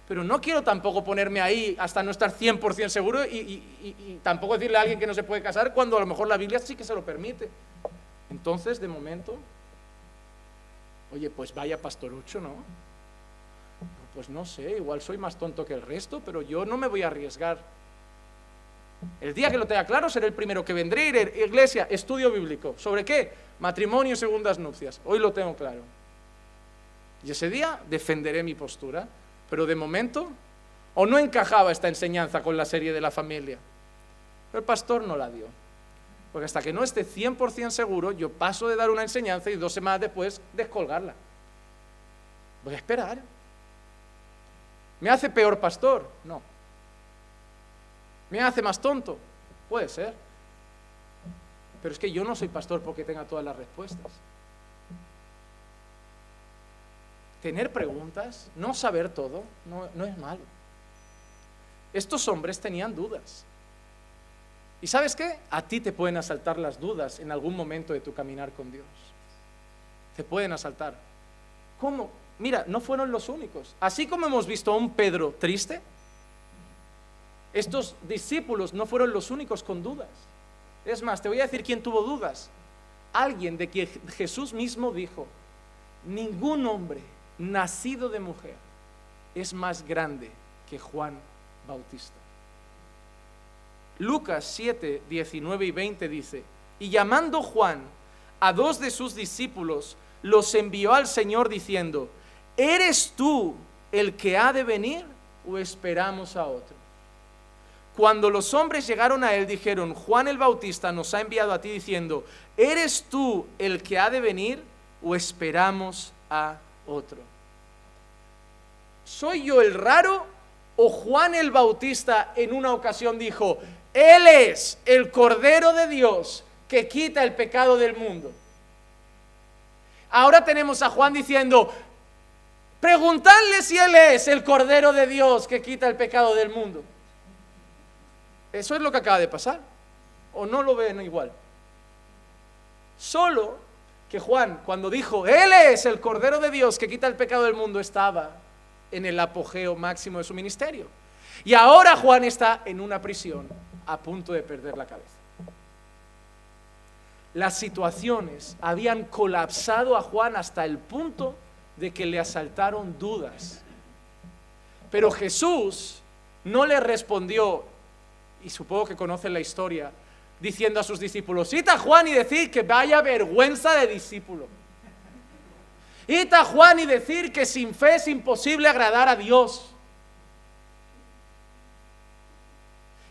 Speaker 1: pero no quiero tampoco ponerme ahí hasta no estar 100% seguro y tampoco decirle a alguien que no se puede casar cuando a lo mejor la Biblia sí que se lo permite. Entonces, de momento, oye, pues vaya pastorucho, ¿no? Pues no sé, igual soy más tonto que el resto, pero yo no me voy a arriesgar. El día que lo tenga claro seré el primero que vendré. Iglesia, estudio bíblico. ¿Sobre qué? Matrimonio y segundas nupcias. Hoy lo tengo claro. Y ese día defenderé mi postura. Pero de momento, o no encajaba esta enseñanza con la serie de la familia, pero el pastor no la dio. Porque hasta que no esté 100% seguro, yo paso de dar una enseñanza y 2 semanas después descolgarla. Voy a esperar. ¿Me hace peor pastor? No. ¿Me hace más tonto? Puede ser. Pero es que yo no soy pastor porque tenga todas las respuestas. Tener preguntas, no saber todo, no es malo. Estos hombres tenían dudas. ¿Y sabes qué? A ti te pueden asaltar las dudas en algún momento de tu caminar con Dios. Te pueden asaltar. ¿Cómo? Mira, no fueron los únicos. Así como hemos visto a un Pedro triste, estos discípulos no fueron los únicos con dudas. Es más, te voy a decir quién tuvo dudas. Alguien de quien Jesús mismo dijo: ningún hombre nacido de mujer es más grande que Juan Bautista. Lucas 7, 19 y 20 dice: y llamando Juan a 2 de sus discípulos, los envió al Señor diciendo: ¿eres tú el que ha de venir o esperamos a otro? Cuando los hombres llegaron a él, dijeron: Juan el Bautista nos ha enviado a ti diciendo: ¿eres tú el que ha de venir o esperamos a otro? ¿Soy yo el raro o Juan el Bautista en una ocasión dijo: Él es el Cordero de Dios que quita el pecado del mundo? Ahora tenemos a Juan diciendo: preguntadle si Él es el Cordero de Dios que quita el pecado del mundo. Eso es lo que acaba de pasar. ¿O no lo ven igual? Solo que Juan, cuando dijo Él es el Cordero de Dios que quita el pecado del mundo, estaba en el apogeo máximo de su ministerio. Y ahora Juan está en una prisión a punto de perder la cabeza. Las situaciones habían colapsado a Juan hasta el punto de que le asaltaron dudas. Pero Jesús no le respondió, y supongo que conocen la historia, diciendo a sus discípulos: id a Juan y decid que vaya vergüenza de discípulo. Id a Juan y decir que sin fe es imposible agradar a Dios.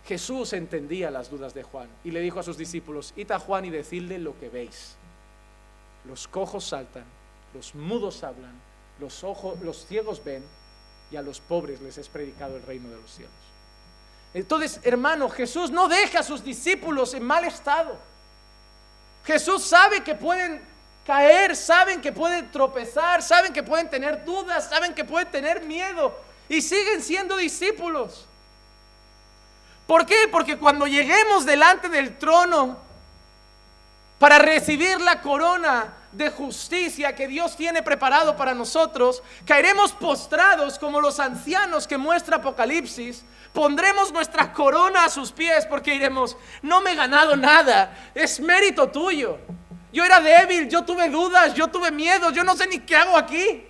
Speaker 1: Jesús entendía las dudas de Juan y le dijo a sus discípulos: id a Juan y decidle lo que veis. Los cojos saltan, los mudos hablan, los ciegos ven, y a los pobres les es predicado el reino de los cielos. Entonces, hermano, Jesús no deja a sus discípulos en mal estado. Jesús sabe que pueden caer, saben que pueden tropezar, saben que pueden tener dudas, saben que pueden tener miedo, y siguen siendo discípulos. ¿Por qué? Porque cuando lleguemos delante del trono para recibir la corona de justicia que Dios tiene preparado para nosotros, caeremos postrados como los ancianos que muestra Apocalipsis. Pondremos nuestra corona a sus pies porque diremos: no me he ganado nada, es mérito tuyo. Yo era débil, yo tuve dudas, yo tuve miedo, yo no sé ni qué hago aquí.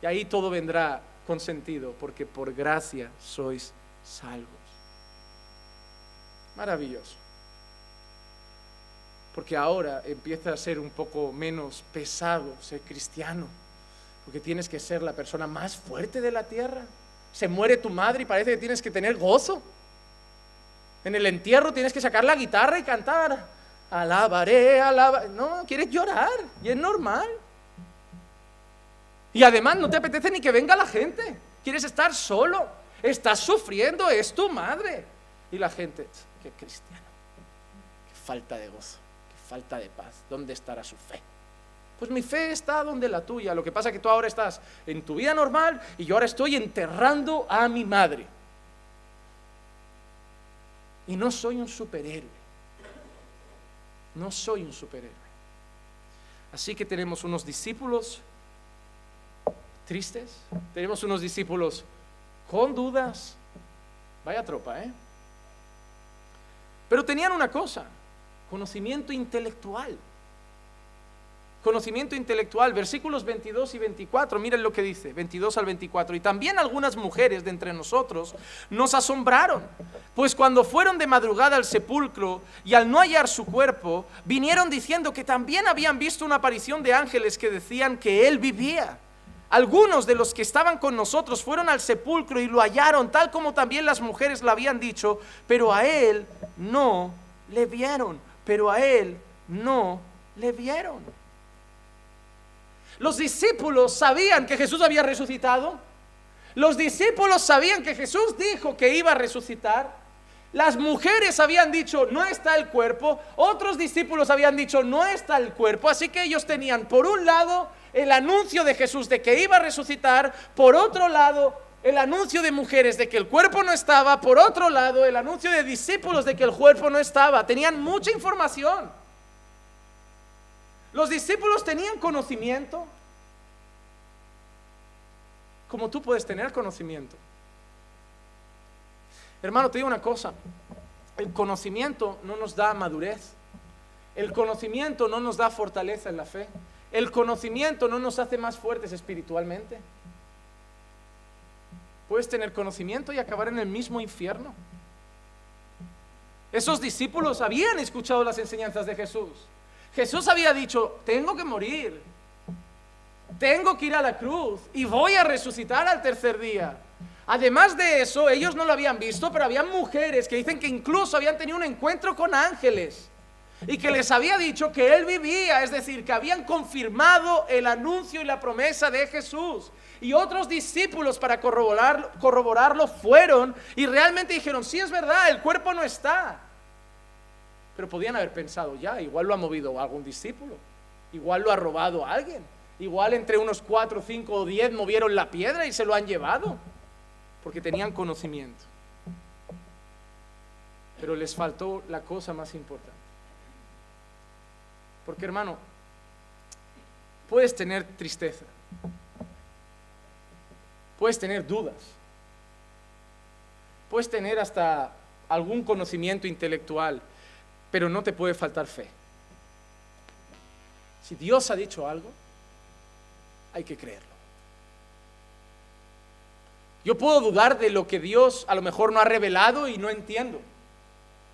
Speaker 1: Y ahí todo vendrá con sentido, porque por gracia sois salvos. Maravilloso. Porque ahora empieza a ser un poco menos pesado ser cristiano, porque tienes que ser la persona más fuerte de la tierra. Se muere tu madre y parece que tienes que tener gozo. En el entierro tienes que sacar la guitarra y cantar: alabaré, alabaré. No, quieres llorar y es normal. Y además no te apetece ni que venga la gente. Quieres estar solo. Estás sufriendo, es tu madre. Y la gente: qué cristiano, qué falta de gozo, qué falta de paz. ¿Dónde estará su fe? Pues mi fe está donde la tuya. Lo que pasa es que tú ahora estás en tu vida normal y yo ahora estoy enterrando a mi madre. Y no soy un superhéroe. No soy un superhéroe. Así que tenemos unos discípulos tristes, tenemos unos discípulos con dudas. Vaya tropa, ¿eh? Pero tenían una cosa: conocimiento intelectual. Conocimiento intelectual, versículos 22 y 24, miren lo que dice, 22 al 24. Y también algunas mujeres de entre nosotros nos asombraron, pues cuando fueron de madrugada al sepulcro y al no hallar su cuerpo, vinieron diciendo que también habían visto una aparición de ángeles que decían que él vivía. Algunos de los que estaban con nosotros fueron al sepulcro y lo hallaron, tal como también las mujeres lo habían dicho, pero a él no le vieron, pero a él no le vieron. Los discípulos sabían que Jesús había resucitado. Los discípulos sabían que Jesús dijo que iba a resucitar. Las mujeres habían dicho: no está el cuerpo. Otros discípulos habían dicho: no está el cuerpo. Así que ellos tenían, por un lado, el anuncio de Jesús de que iba a resucitar. Por otro lado, el anuncio de mujeres de que el cuerpo no estaba. Por otro lado, el anuncio de discípulos de que el cuerpo no estaba. Tenían mucha información. Los discípulos tenían conocimiento, como tú puedes tener conocimiento. Hermano, te digo una cosa: el conocimiento no nos da madurez, el conocimiento no nos da fortaleza en la fe, el conocimiento no nos hace más fuertes espiritualmente. Puedes tener conocimiento y acabar en el mismo infierno. Esos discípulos habían escuchado las enseñanzas de Jesús. Jesús había dicho: tengo que morir, tengo que ir a la cruz y voy a resucitar al tercer día. Además de eso, ellos no lo habían visto, pero había mujeres que dicen que incluso habían tenido un encuentro con ángeles y que les había dicho que Él vivía, es decir, que habían confirmado el anuncio y la promesa de Jesús. Y otros discípulos, para corroborarlo fueron y realmente dijeron: sí, es verdad, el cuerpo no está. Pero podían haber pensado: ya, igual lo ha movido algún discípulo, igual lo ha robado alguien, igual entre unos 4, 5 o 10 movieron la piedra y se lo han llevado, porque tenían conocimiento. Pero les faltó la cosa más importante. Porque, hermano, puedes tener tristeza, puedes tener dudas, puedes tener hasta algún conocimiento intelectual, pero no te puede faltar fe. Si Dios ha dicho algo, hay que creerlo. Yo puedo dudar de lo que Dios a lo mejor no ha revelado y no entiendo,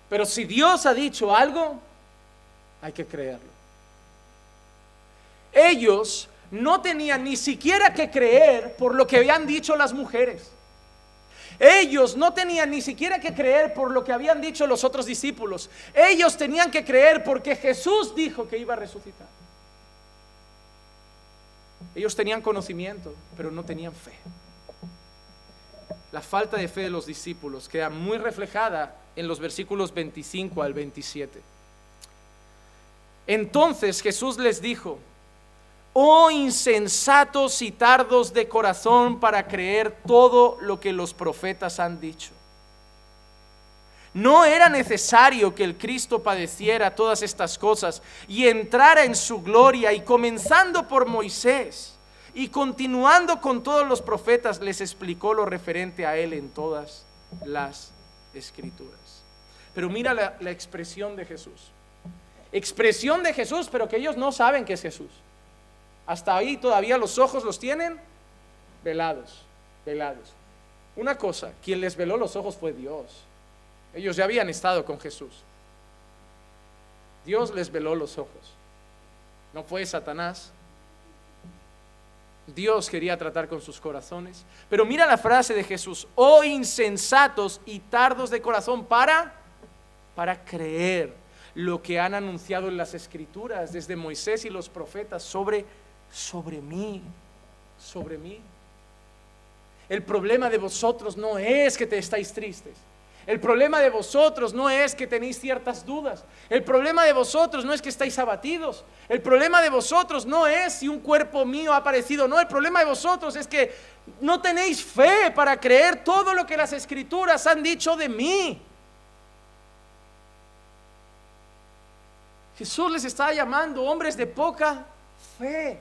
Speaker 1: pero si Dios ha dicho algo, hay que creerlo. Ellos no tenían ni siquiera que creer por lo que habían dicho las mujeres. Ellos no tenían ni siquiera que creer por lo que habían dicho los otros discípulos. Ellos tenían que creer porque Jesús dijo que iba a resucitar. Ellos tenían conocimiento, pero no tenían fe. La falta de fe de los discípulos queda muy reflejada en los versículos 25 al 27. Entonces Jesús les dijo: oh insensatos y tardos de corazón para creer todo lo que los profetas han dicho. ¿No era necesario que el Cristo padeciera todas estas cosas y entrara en su gloria? Y comenzando por Moisés y continuando con todos los profetas, les explicó lo referente a él en todas las Escrituras. Pero mira la expresión de Jesús. Expresión de Jesús, pero que ellos no saben que es Jesús. Hasta ahí todavía los ojos los tienen velados. Una cosa, quien les veló los ojos fue Dios. Ellos ya habían estado con Jesús. Dios les veló los ojos. No fue Satanás. Dios quería tratar con sus corazones. Pero mira la frase de Jesús: oh insensatos y tardos de corazón para creer lo que han anunciado en las Escrituras desde Moisés y los profetas sobre mí. El problema de vosotros no es que te estáis tristes. El problema de vosotros no es que tenéis ciertas dudas. El problema de vosotros no es que estáis abatidos. El problema de vosotros no es si un cuerpo mío ha aparecido. No, el problema de vosotros es que no tenéis fe para creer todo lo que las Escrituras han dicho de mí. Jesús les está llamando hombres de poca fe.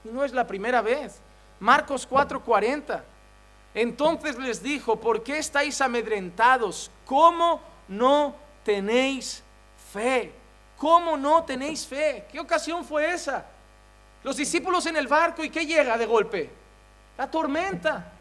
Speaker 1: Y no es la primera vez. Marcos 4:40. Entonces les dijo: ¿por qué estáis amedrentados? ¿Cómo no tenéis fe? ¿Cómo no tenéis fe? ¿Qué ocasión fue esa? Los discípulos en el barco, ¿y qué llega de golpe? La tormenta.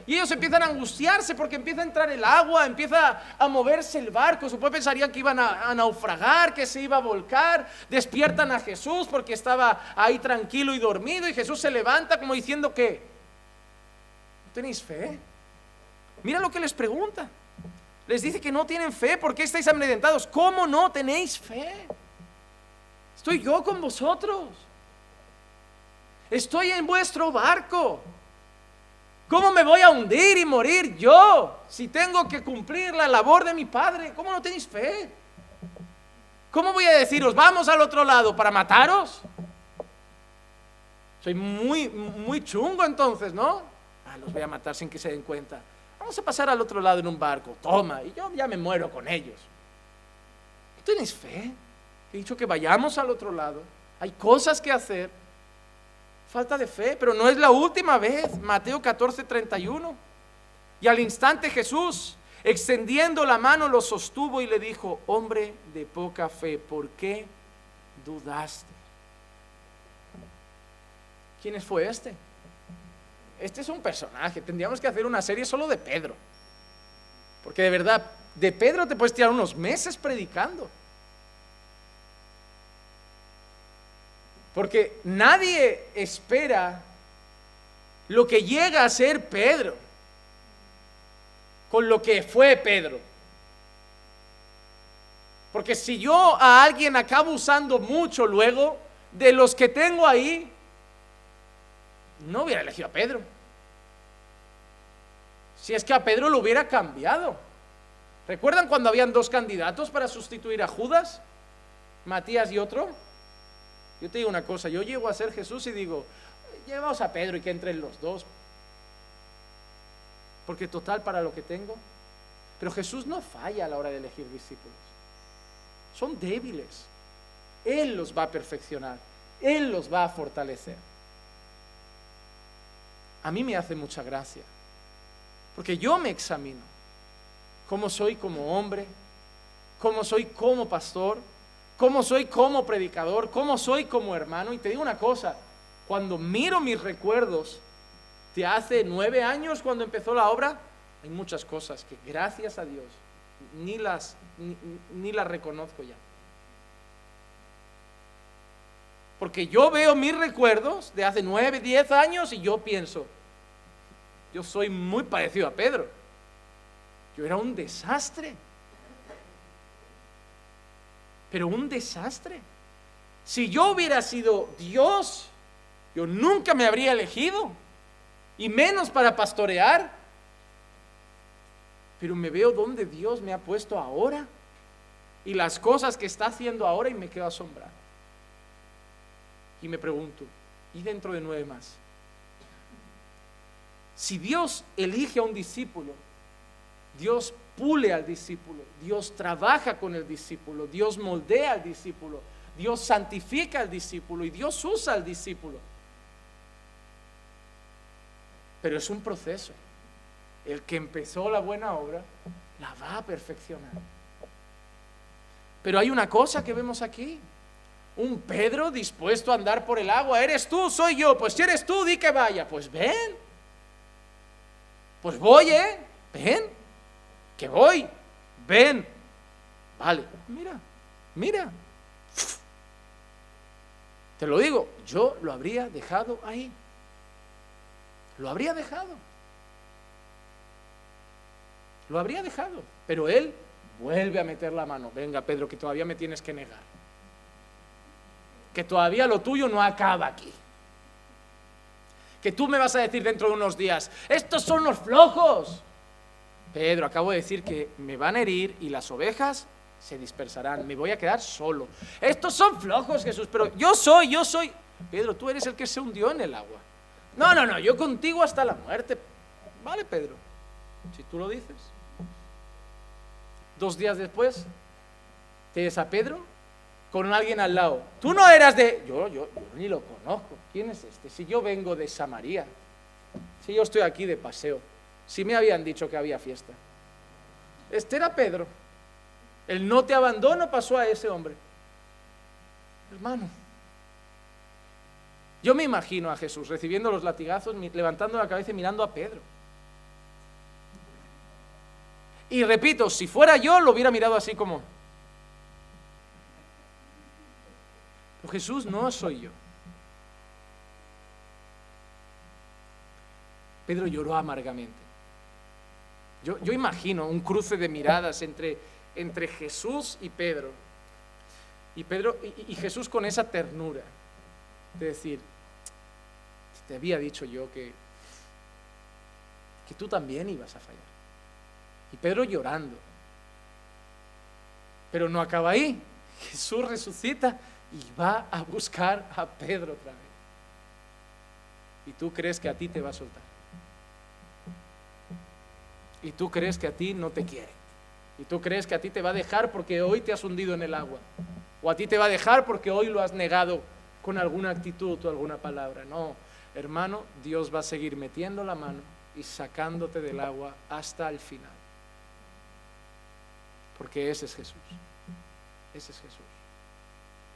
Speaker 1: Y ellos empiezan a angustiarse porque empieza a entrar el agua, empieza a moverse el barco. Supongo pensarían que iban a naufragar, que se iba a volcar. Despiertan a Jesús porque estaba ahí tranquilo y dormido, y Jesús se levanta como diciendo que ¿no tenéis fe? Mira lo que les pregunta. Les dice que no tienen fe. ¿Por qué estáis amedrentados? ¿Cómo no tenéis fe? Estoy yo con vosotros. Estoy en vuestro barco. ¿Cómo me voy a hundir y morir yo si tengo que cumplir la labor de mi Padre? ¿Cómo no tenéis fe? ¿Cómo voy a deciros vamos al otro lado para mataros? Soy muy chungo entonces, ¿no? Los voy a matar sin que se den cuenta. Vamos a pasar al otro lado en un barco. Toma, y yo ya me muero con ellos. ¿No tenéis fe? He dicho que vayamos al otro lado. Hay cosas que hacer. Falta de fe, pero no es la última vez. Mateo 14:31. Y al instante Jesús, extendiendo la mano, lo sostuvo y le dijo: hombre de poca fe, ¿por qué dudaste? ¿Quién fue este? Este es un personaje. Tendríamos que hacer una serie solo de Pedro, porque de verdad, de Pedro te puedes tirar unos meses predicando. Porque nadie espera lo que llega a ser Pedro, con lo que fue Pedro. Porque si yo a alguien acabo usando mucho luego, de los que tengo ahí, no hubiera elegido a Pedro. Si es que a Pedro lo hubiera cambiado. ¿Recuerdan cuando habían 2 candidatos para sustituir a Judas? Matías y otro. Yo te digo una cosa, yo llego a ser Jesús y digo, llevaos a Pedro y que entren los 2. Porque total para lo que tengo. Pero Jesús no falla a la hora de elegir discípulos. Son débiles. Él los va a perfeccionar. Él los va a fortalecer. A mí me hace mucha gracia. Porque yo me examino. Cómo soy como hombre. Cómo soy como pastor. Cómo soy como predicador. Cómo soy como hermano. Y te digo una cosa. Cuando miro mis recuerdos de hace 9 años cuando empezó la obra, hay muchas cosas que gracias a Dios ni las reconozco ya. Porque yo veo mis recuerdos de hace 9, 10 años y yo pienso, yo soy muy parecido a Pedro. Yo era un desastre. Pero un desastre. Si yo hubiera sido Dios, yo nunca me habría elegido. Y menos para pastorear. Pero me veo donde Dios me ha puesto ahora. Y las cosas que está haciendo ahora y me quedo asombrado. Y me pregunto, ¿y dentro de 9 más? Si Dios elige a un discípulo, Dios pule al discípulo, Dios trabaja con el discípulo, Dios moldea al discípulo, Dios santifica al discípulo y Dios usa al discípulo. Pero es un proceso. El que empezó la buena obra la va a perfeccionar. Pero hay una cosa que vemos aquí. Un Pedro dispuesto a andar por el agua. ¿Eres tú? Soy yo. Pues si eres tú, di que vaya. Pues ven. Pues voy, ven. Que voy. Ven. Vale. Mira. Te lo digo, yo lo habría dejado ahí. Lo habría dejado. Pero él vuelve a meter la mano. Venga, Pedro, que todavía me tienes que negar. Que todavía lo tuyo no acaba aquí. Que tú me vas a decir dentro de unos días, estos son los flojos. Pedro, acabo de decir que me van a herir y las ovejas se dispersarán. Me voy a quedar solo. Estos son flojos, Jesús, pero yo soy. Pedro, tú eres el que se hundió en el agua. No, yo contigo hasta la muerte. Vale, Pedro, si tú lo dices. 2 días después, te ves a Pedro con alguien al lado. Tú no eras de... Yo ni lo conozco. ¿Quién es este? Si yo vengo de Samaria, si yo estoy aquí de paseo, si me habían dicho que había fiesta. Este era Pedro. El no te abandono pasó a ese hombre. Hermano, yo me imagino a Jesús recibiendo los latigazos, levantando la cabeza y mirando a Pedro. Y repito, si fuera yo, lo hubiera mirado así como... Pero Jesús no soy yo. Pedro lloró amargamente. Yo imagino un cruce de miradas entre Jesús y Pedro. Y Jesús con esa ternura de decir, te había dicho yo que tú también ibas a fallar. Y Pedro llorando. Pero no acaba ahí. Jesús resucita y va a buscar a Pedro otra vez. Y tú crees que a ti te va a soltar. Y tú crees que a ti no te quiere. Y tú crees que a ti te va a dejar porque hoy te has hundido en el agua. O a ti te va a dejar porque hoy lo has negado con alguna actitud o alguna palabra. No, hermano, Dios va a seguir metiendo la mano y sacándote del agua hasta el final. Porque ese es Jesús. Ese es Jesús.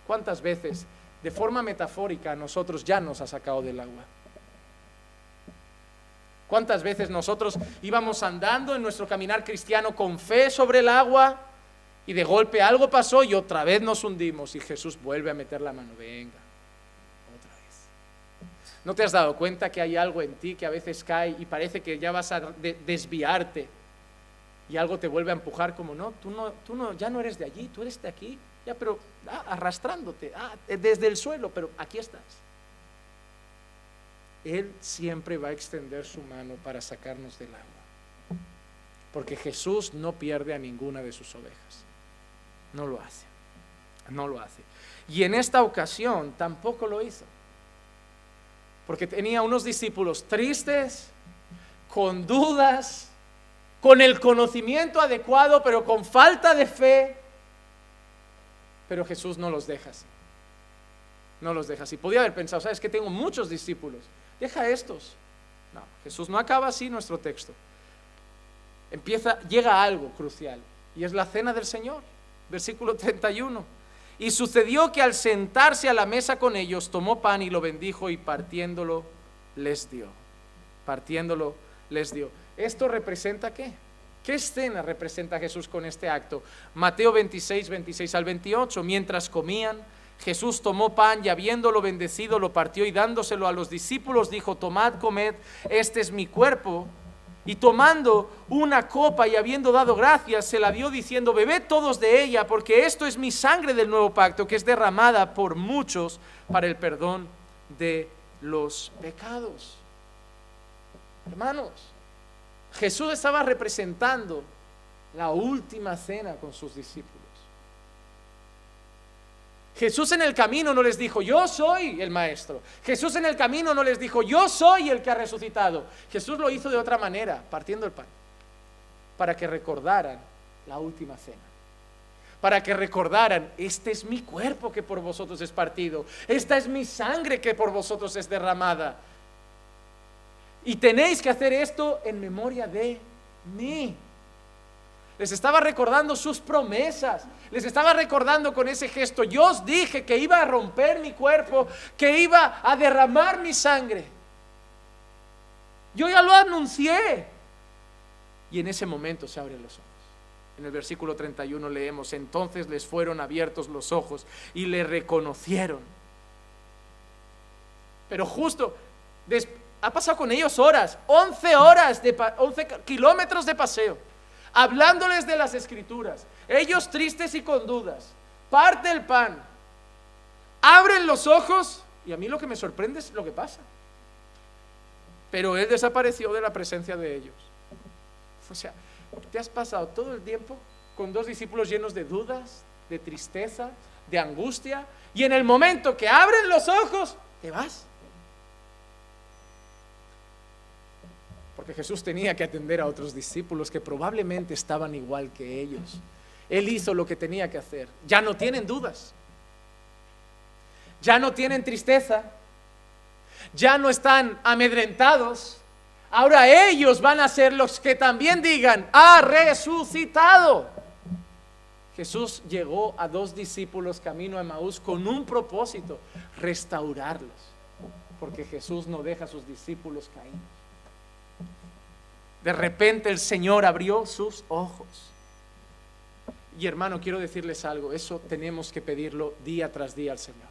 Speaker 1: ¿Cuántas veces, de forma metafórica, a nosotros ya nos ha sacado del agua? ¿Cuántas veces nosotros íbamos andando en nuestro caminar cristiano con fe sobre el agua y de golpe algo pasó y otra vez nos hundimos y Jesús vuelve a meter la mano? Venga, otra vez. ¿No te has dado cuenta que hay algo en ti que a veces cae y parece que ya vas a desviarte y algo te vuelve a empujar como tú no, ya no eres de allí, tú eres de aquí, ya, pero arrastrándote, desde el suelo, pero aquí estás. Él siempre va a extender su mano para sacarnos del agua, porque Jesús no pierde a ninguna de sus ovejas. No lo hace, no lo hace. Y en esta ocasión tampoco lo hizo, porque tenía unos discípulos tristes, con dudas, con el conocimiento adecuado, pero con falta de fe. Pero Jesús no los deja así. No los deja así. Podía haber pensado, ¿sabes qué? Tengo muchos discípulos, deja estos. No, Jesús no acaba así nuestro texto. Llega algo crucial, y es la cena del Señor. Versículo 31. Y sucedió que al sentarse a la mesa con ellos, tomó pan y lo bendijo, y partiéndolo les dio. Partiéndolo les dio. ¿Esto representa qué? ¿Qué escena representa Jesús con este acto? Mateo 26, 26 al 28. Mientras comían, Jesús tomó pan y habiéndolo bendecido, lo partió y dándoselo a los discípulos, dijo: tomad, comed, este es mi cuerpo. Y tomando una copa y habiendo dado gracias, se la dio diciendo: bebed todos de ella, porque esto es mi sangre del nuevo pacto, que es derramada por muchos para el perdón de los pecados. Hermanos, Jesús estaba representando la última cena con sus discípulos. Jesús en el camino no les dijo: yo soy el maestro. Jesús en el camino no les dijo: yo soy el que ha resucitado. Jesús lo hizo de otra manera, partiendo el pan, para que recordaran la última cena, para que recordaran: este es mi cuerpo que por vosotros es partido, esta es mi sangre que por vosotros es derramada, y tenéis que hacer esto en memoria de mí. Les estaba recordando sus promesas, les estaba recordando con ese gesto: yo os dije que iba a romper mi cuerpo, que iba a derramar mi sangre. Yo ya lo anuncié. Y en ese momento se abren los ojos. En el versículo 31 leemos: entonces les fueron abiertos los ojos y le reconocieron. Pero justo ha pasado con ellos horas, 11 kilómetros de paseo, hablándoles de las Escrituras, ellos tristes y con dudas. Parte el pan, abren los ojos, y a mí lo que me sorprende es lo que pasa. Pero Él desapareció de la presencia de ellos. O sea, te has pasado todo el tiempo con dos discípulos llenos de dudas, de tristeza, de angustia, y en el momento que abren los ojos, te vas. Porque Jesús tenía que atender a otros discípulos que probablemente estaban igual que ellos. Él hizo lo que tenía que hacer. Ya no tienen dudas, ya no tienen tristeza, ya no están amedrentados. Ahora ellos van a ser los que también digan: ha resucitado. Jesús llegó a dos discípulos camino a Emaús con un propósito: restaurarlos, porque Jesús no deja a sus discípulos caídos. De repente el Señor abrió sus ojos. Y hermano, quiero decirles algo: eso tenemos que pedirlo día tras día al Señor.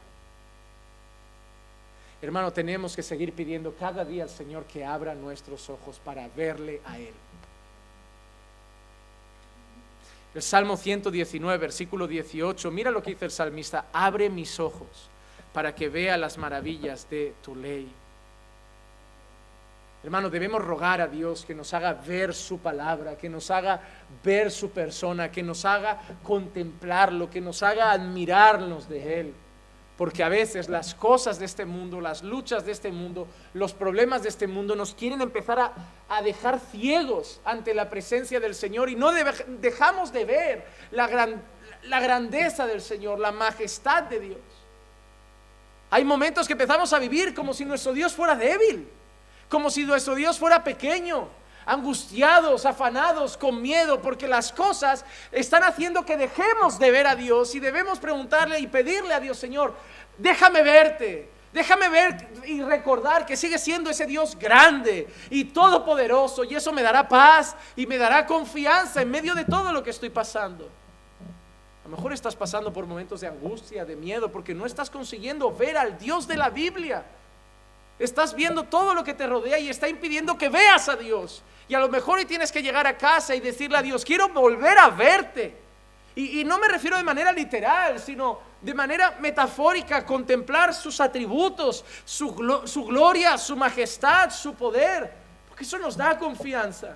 Speaker 1: Hermano, tenemos que seguir pidiendo cada día al Señor que abra nuestros ojos para verle a Él. El Salmo 119, versículo 18, mira lo que dice el salmista: abre mis ojos para que vea las maravillas de tu ley. Hermano, debemos rogar a Dios que nos haga ver su palabra, que nos haga ver su persona, que nos haga contemplarlo, que nos haga admirarnos de Él. Porque a veces las cosas de este mundo, las luchas de este mundo, los problemas de este mundo nos quieren empezar a dejar ciegos ante la presencia del Señor, y no dejamos de ver la grandeza del Señor, la majestad de Dios. Hay momentos que empezamos a vivir como si nuestro Dios fuera débil, como si nuestro Dios fuera pequeño, angustiados, afanados, con miedo, porque las cosas están haciendo que dejemos de ver a Dios, y debemos preguntarle y pedirle a Dios: Señor, déjame verte, déjame ver y recordar que sigue siendo ese Dios grande y todopoderoso, y eso me dará paz y me dará confianza en medio de todo lo que estoy pasando. A lo mejor estás pasando por momentos de angustia, de miedo, porque no estás consiguiendo ver al Dios de la Biblia. Estás viendo todo lo que te rodea y está impidiendo que veas a Dios. Y a lo mejor hoy tienes que llegar a casa y decirle a Dios: quiero volver a verte. Y no me refiero de manera literal, sino de manera metafórica, contemplar sus atributos, su gloria, su majestad, su poder, porque eso nos da confianza.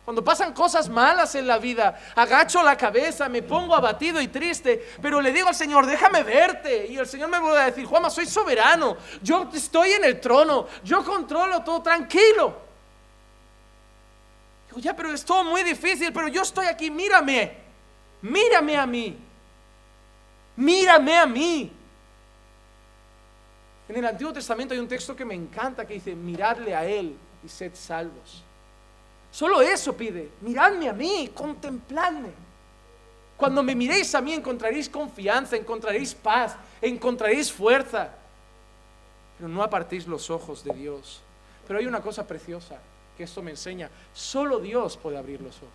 Speaker 1: Cuando pasan cosas malas en la vida, agacho la cabeza, me pongo abatido y triste, pero le digo al Señor: déjame verte. Y el Señor me vuelve a decir: Juanma, soy soberano, yo estoy en el trono, yo controlo todo, tranquilo. Digo: ya, pero es todo muy difícil, pero yo estoy aquí, mírame a mí, mírame a mí. En el Antiguo Testamento hay un texto que me encanta que dice: miradle a Él y sed salvos. Solo eso pide: miradme a mí, contempladme. Cuando me miréis a mí encontraréis confianza, encontraréis paz, encontraréis fuerza. Pero no apartéis los ojos de Dios. Pero hay una cosa preciosa que esto me enseña: solo Dios puede abrir los ojos.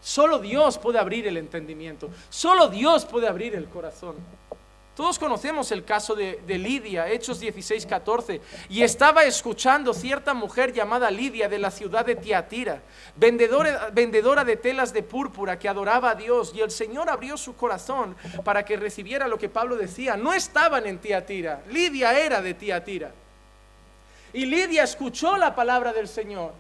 Speaker 1: Solo Dios puede abrir el entendimiento. Solo Dios puede abrir el corazón. Todos conocemos el caso de Lidia, Hechos 16:14. Y estaba escuchando cierta mujer llamada Lidia de la ciudad de Tiatira, vendedora de telas de púrpura, que adoraba a Dios. Y el Señor abrió su corazón para que recibiera lo que Pablo decía. No estaban en Tiatira, Lidia era de Tiatira. Y Lidia escuchó la palabra del Señor.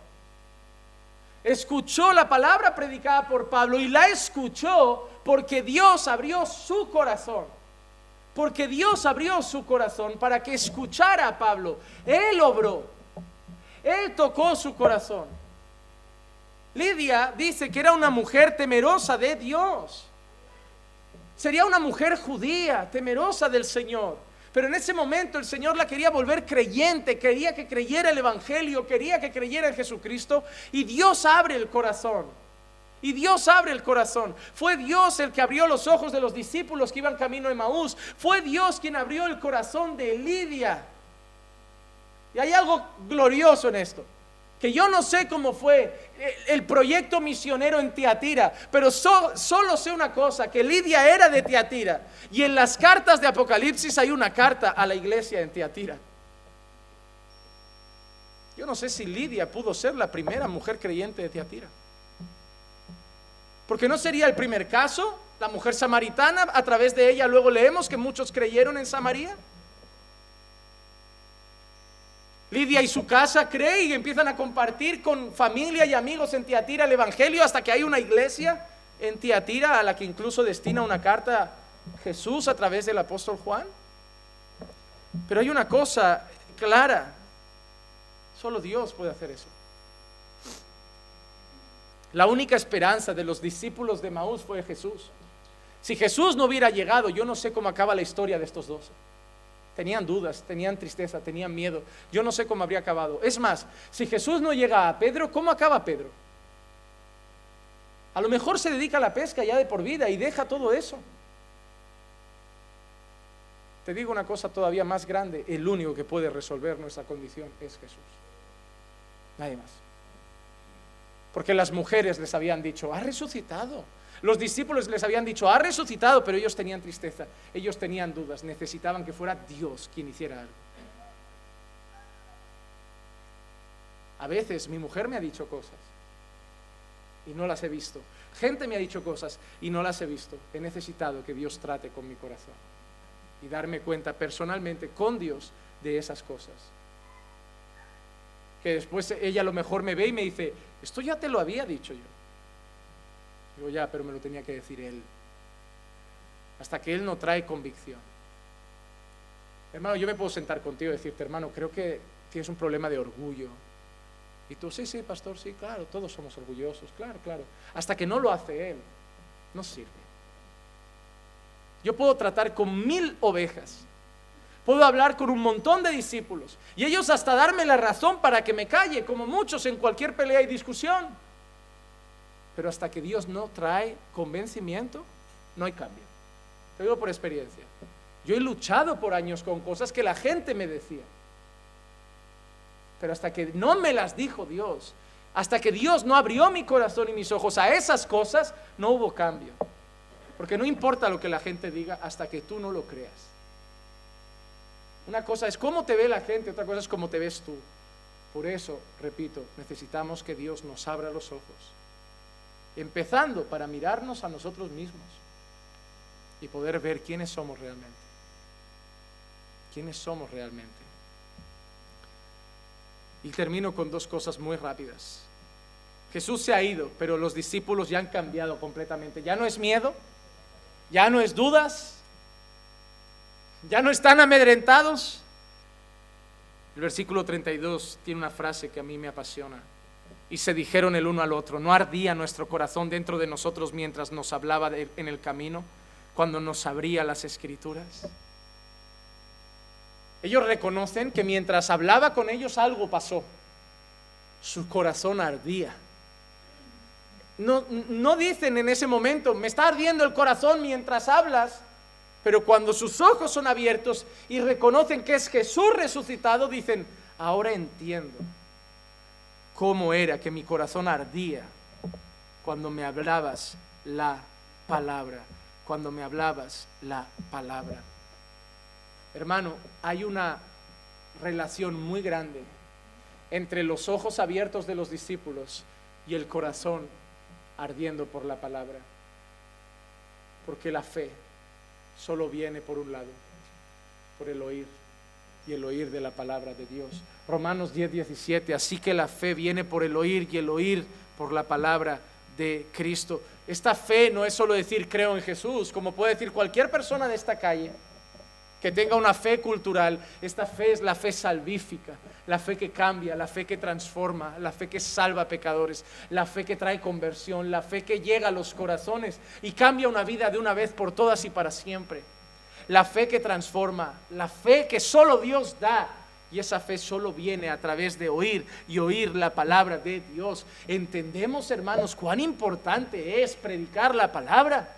Speaker 1: Escuchó la palabra predicada por Pablo y la escuchó porque Dios abrió su corazón. Porque Dios abrió su corazón para que escuchara a Pablo. Él obró, Él tocó su corazón. Lidia dice que era una mujer temerosa de Dios. Sería una mujer judía, temerosa del Señor. Pero en ese momento el Señor la quería volver creyente, quería que creyera el Evangelio, quería que creyera en Jesucristo. Y Dios abre el corazón. Y Dios abre el corazón. Fue Dios el que abrió los ojos de los discípulos que iban camino a Emaús. Fue Dios quien abrió el corazón de Lidia. Y hay algo glorioso en esto, que yo no sé cómo fue el proyecto misionero en Tiatira, pero solo sé una cosa: que Lidia era de Tiatira. Y en las cartas de Apocalipsis hay una carta a la iglesia en Tiatira. Yo no sé si Lidia pudo ser la primera mujer creyente de Tiatira, porque no sería el primer caso. La mujer samaritana, a través de ella luego leemos que muchos creyeron en Samaria. Lidia y su casa creen y empiezan a compartir con familia y amigos en Tiatira el Evangelio, hasta que hay una iglesia en Tiatira a la que incluso destina una carta Jesús a través del apóstol Juan. Pero hay una cosa clara: solo Dios puede hacer eso. La única esperanza de los discípulos de Emaús fue Jesús. Si Jesús no hubiera llegado, yo no sé cómo acaba la historia de estos dos. Tenían dudas, tenían tristeza, tenían miedo. Yo no sé cómo habría acabado. Es más, si Jesús no llega a Pedro, ¿cómo acaba Pedro? A lo mejor se dedica a la pesca ya de por vida y deja todo eso. Te digo una cosa todavía más grande: el único que puede resolver nuestra condición es Jesús. Nadie más. Porque las mujeres les habían dicho: ha resucitado. Los discípulos les habían dicho: ha resucitado, pero ellos tenían tristeza, ellos tenían dudas, necesitaban que fuera Dios quien hiciera algo. A veces mi mujer me ha dicho cosas y no las he visto. Gente me ha dicho cosas y no las he visto. He necesitado que Dios trate con mi corazón y darme cuenta personalmente con Dios de esas cosas. Que después ella a lo mejor me ve y me dice: esto ya te lo había dicho yo. Digo: ya, pero me lo tenía que decir Él. Hasta que Él no trae convicción. Hermano, yo me puedo sentar contigo y decirte: hermano, creo que tienes un problema de orgullo. Y tú: sí, sí, pastor, sí, claro, todos somos orgullosos, claro, claro. Hasta que no lo hace Él, no sirve. Yo puedo tratar con 1000 ovejas, puedo hablar con un montón de discípulos y ellos hasta darme la razón para que me calle, como muchos en cualquier pelea y discusión. Pero hasta que Dios no trae convencimiento, no hay cambio. Te digo por experiencia. Yo he luchado por años con cosas que la gente me decía, pero hasta que no me las dijo Dios, hasta que Dios no abrió mi corazón y mis ojos a esas cosas, no hubo cambio. Porque no importa lo que la gente diga hasta que tú no lo creas. Una cosa es cómo te ve la gente, otra cosa es cómo te ves tú. Por eso, repito, necesitamos que Dios nos abra los ojos, empezando para mirarnos a nosotros mismos y poder ver quiénes somos realmente. ¿Quiénes somos realmente? Y termino con dos cosas muy rápidas. Jesús se ha ido, pero los discípulos ya han cambiado completamente. Ya no es miedo, ya no es dudas, ya no están amedrentados. El versículo 32 tiene una frase que a mí me apasiona. Y se dijeron el uno al otro: ¿no ardía nuestro corazón dentro de nosotros mientras nos hablaba en el camino, cuando nos abría las Escrituras? Ellos reconocen que mientras hablaba con ellos algo pasó. Su corazón ardía. No dicen en ese momento: me está ardiendo el corazón mientras hablas. Pero cuando sus ojos son abiertos y reconocen que es Jesús resucitado, dicen: ahora entiendo cómo era que mi corazón ardía cuando me hablabas la palabra. Cuando me hablabas la palabra. Hermano, hay una relación muy grande entre los ojos abiertos de los discípulos y el corazón ardiendo por la palabra. Porque la fe solo viene por un lado, por el oír, y el oír de la palabra de Dios. Romanos 10:17, así que la fe viene por el oír y el oír por la palabra de Cristo. Esta fe no es solo decir creo en Jesús, como puede decir cualquier persona de esta calle que tenga una fe cultural. Esta fe es la fe salvífica, la fe que cambia, la fe que transforma, la fe que salva pecadores, la fe que trae conversión, la fe que llega a los corazones y cambia una vida de una vez por todas y para siempre. La fe que transforma, la fe que solo Dios da, y esa fe solo viene a través de oír y oír la palabra de Dios. ¿Entendemos, hermanos, cuán importante es predicar la palabra?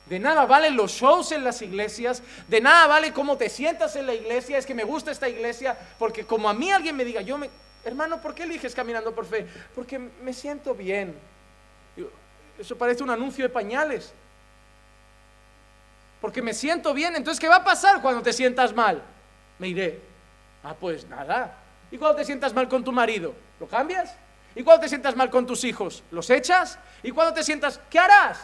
Speaker 1: De nada valen los shows en las iglesias, de nada vale cómo te sientas en la iglesia. Es que me gusta esta iglesia porque como a mí alguien me diga, hermano, ¿por qué eliges Caminando por Fe? Porque me siento bien. Eso parece un anuncio de pañales. Porque me siento bien. Entonces, ¿qué va a pasar cuando te sientas mal? Me iré. Pues nada. ¿Y cuando te sientas mal con tu marido? ¿Lo cambias? ¿Y cuando te sientas mal con tus hijos? ¿Los echas? ¿Y cuando te sientas, qué harás?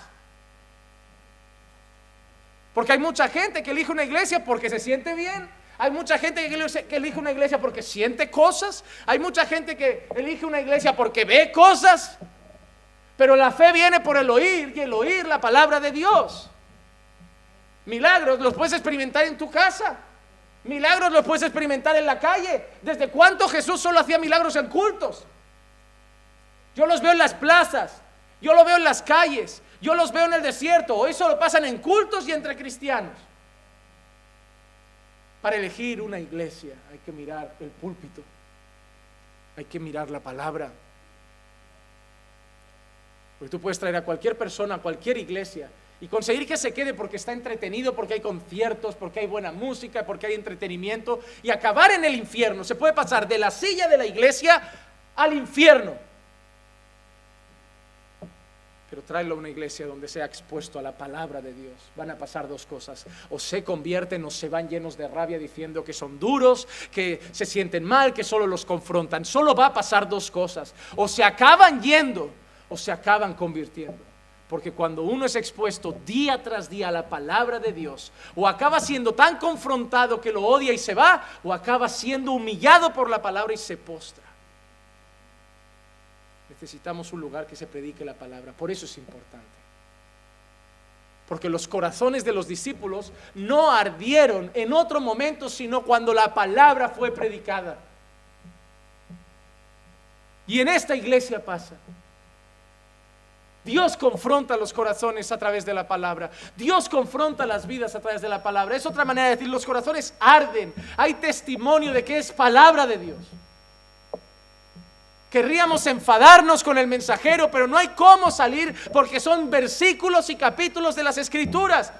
Speaker 1: Porque hay mucha gente que elige una iglesia porque se siente bien. Hay mucha gente que elige una iglesia porque siente cosas. Hay mucha gente que elige una iglesia porque ve cosas. Pero la fe viene por el oír, y el oír la palabra de Dios. Milagros los puedes experimentar en tu casa. Milagros los puedes experimentar en la calle. ¿Desde cuánto Jesús solo hacía milagros en cultos? Yo los veo en las plazas. Yo lo veo en las calles. Yo los veo en el desierto. Hoy solo pasan en cultos y entre cristianos. Para elegir una iglesia hay que mirar el púlpito. Hay que mirar la palabra. Porque tú puedes traer a cualquier persona, a cualquier iglesia, y conseguir que se quede porque está entretenido, porque hay conciertos, porque hay buena música, porque hay entretenimiento, y acabar en el infierno. Se puede pasar de la silla de la iglesia al infierno. Pero tráelo a una iglesia donde sea expuesto a la palabra de Dios. Van a pasar dos cosas: o se convierten o se van llenos de rabia diciendo que son duros, que se sienten mal, que solo los confrontan. Solo va a pasar dos cosas: o se acaban yendo o se acaban convirtiendo. Porque cuando uno es expuesto día tras día a la palabra de Dios, o acaba siendo tan confrontado que lo odia y se va, o acaba siendo humillado por la palabra y se postra. Necesitamos un lugar que se predique la palabra. Por eso es importante. Porque los corazones de los discípulos no ardieron en otro momento, sino cuando la palabra fue predicada. Y en esta iglesia pasa. Dios confronta los corazones a través de la palabra. Dios confronta las vidas a través de la palabra. Es otra manera de decir, los corazones arden. Hay testimonio de que es palabra de Dios. Querríamos enfadarnos con el mensajero, pero no hay cómo salir porque son versículos y capítulos de las Escrituras.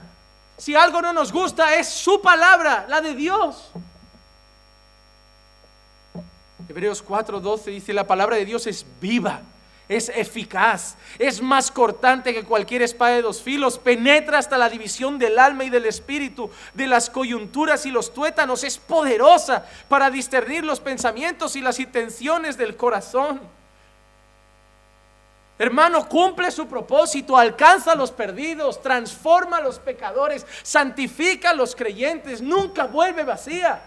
Speaker 1: Si algo no nos gusta es su palabra, la de Dios. Hebreos 4:12 dice: la palabra de Dios es viva es eficaz, es más cortante que cualquier espada de dos filos, penetra hasta la división del alma y del espíritu, de las coyunturas y los tuétanos, es poderosa para discernir los pensamientos y las intenciones del corazón. Hermano, cumple su propósito, alcanza a los perdidos, transforma a los pecadores, santifica a los creyentes, nunca vuelve vacía.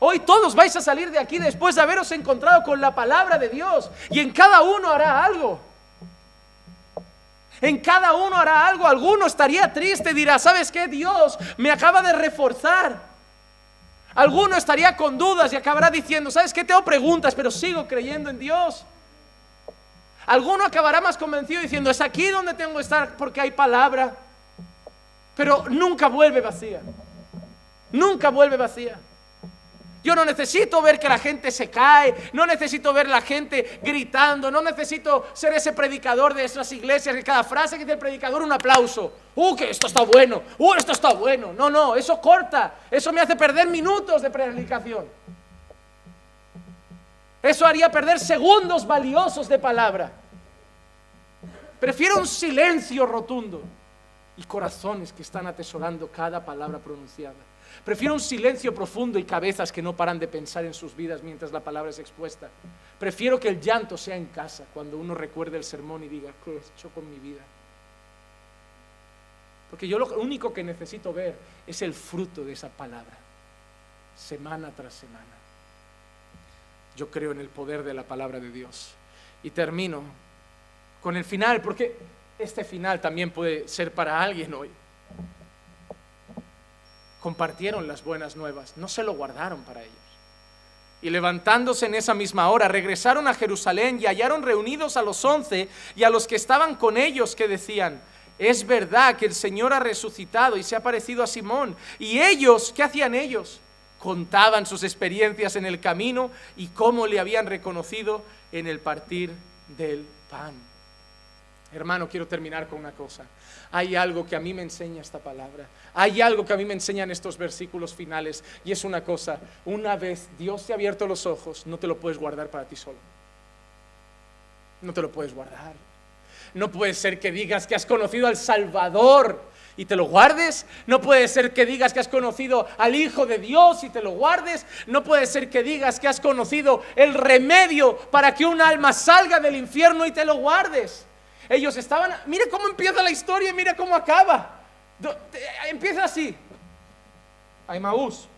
Speaker 1: Hoy todos vais a salir de aquí después de haberos encontrado con la palabra de Dios, y en cada uno hará algo. En cada uno hará algo. Alguno estaría triste, dirá: ¿sabes qué? Dios me acaba de reforzar. Alguno estaría con dudas y acabará diciendo: ¿sabes qué? Tengo preguntas, pero sigo creyendo en Dios. Alguno acabará más convencido diciendo: es aquí donde tengo que estar porque hay palabra. Pero nunca vuelve vacía. Nunca vuelve vacía. Yo no necesito ver que la gente se cae, no necesito ver la gente gritando, no necesito ser ese predicador de esas iglesias que cada frase que dice el predicador un aplauso. Que esto está bueno, esto está bueno. No, eso corta, eso me hace perder minutos de predicación. Eso haría perder segundos valiosos de palabra. Prefiero un silencio rotundo y corazones que están atesorando cada palabra pronunciada. Prefiero un silencio profundo y cabezas que no paran de pensar en sus vidas mientras la palabra es expuesta. Prefiero que el llanto sea en casa cuando uno recuerde el sermón y diga: ¿qué he hecho con mi vida? Porque yo lo único que necesito ver es el fruto de esa palabra, semana tras semana. Yo creo en el poder de la palabra de Dios. Y termino con el final, porque este final también puede ser para alguien hoy. Compartieron las buenas nuevas, no se lo guardaron para ellos. Y levantándose en esa misma hora, regresaron a Jerusalén y hallaron reunidos a los 11 y a los que estaban con ellos, que decían: es verdad que el Señor ha resucitado y se ha aparecido a Simón. Y ellos, ¿qué hacían ellos? Contaban sus experiencias en el camino y cómo le habían reconocido en el partir del pan. Hermano, quiero terminar con una cosa. Hay algo que a mí me enseña esta palabra. Hay algo que a mí me enseñan estos versículos finales. Y es una cosa: una vez Dios te ha abierto los ojos, no te lo puedes guardar para ti solo. No te lo puedes guardar. No puede ser que digas que has conocido al Salvador y te lo guardes. No puede ser que digas que has conocido al Hijo de Dios y te lo guardes. No puede ser que digas que has conocido el remedio para que un alma salga del infierno y te lo guardes. Ellos estaban, mire cómo empieza la historia y mire cómo acaba. Empieza así: a Emaús,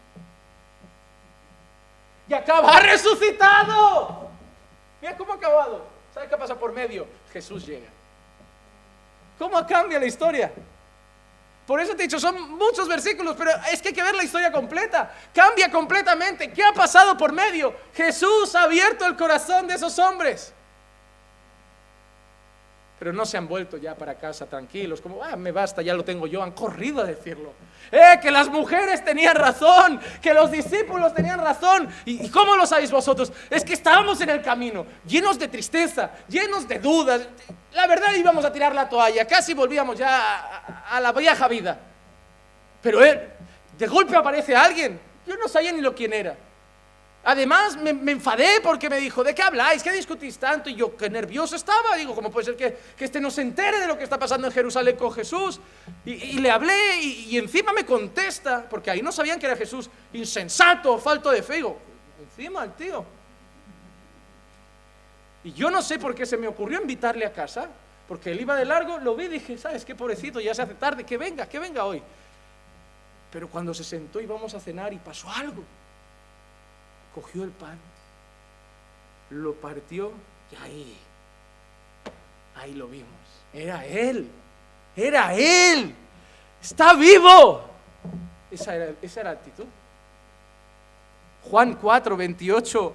Speaker 1: y acaba: ¡ha resucitado! Mira cómo ha acabado. ¿Sabe qué pasa por medio? Jesús llega. ¿Cómo cambia la historia? Por eso te he dicho, son muchos versículos, pero es que hay que ver la historia completa. Cambia completamente. ¿Qué ha pasado por medio? Jesús ha abierto el corazón de esos hombres. Pero no se han vuelto ya para casa tranquilos, como: me basta, ya lo tengo yo. Han corrido a decirlo. Que las mujeres tenían razón, que los discípulos tenían razón. ¿Y cómo lo sabéis vosotros? Es que estábamos en el camino, llenos de tristeza, llenos de dudas. La verdad, íbamos a tirar la toalla, casi volvíamos ya a la vieja vida. Pero de golpe aparece alguien. Yo no sabía ni lo quién era. Además me enfadé porque me dijo: ¿de qué habláis? ¿Qué discutís tanto? Y yo, qué nervioso estaba. Digo: ¿cómo puede ser que este no se entere de lo que está pasando en Jerusalén con Jesús? Y le hablé y encima me contesta, porque ahí no sabían que era Jesús. Insensato, falto de fe. Digo, encima el tío. Y yo no sé por qué se me ocurrió invitarle a casa, porque él iba de largo. Lo vi y dije: ¿sabes qué, pobrecito? Ya se hace tarde, que venga hoy. Pero cuando se sentó y vamos a cenar y pasó algo. Cogió el pan, lo partió y ahí lo vimos. Era Él, está vivo. Esa era la actitud. Juan 4, 28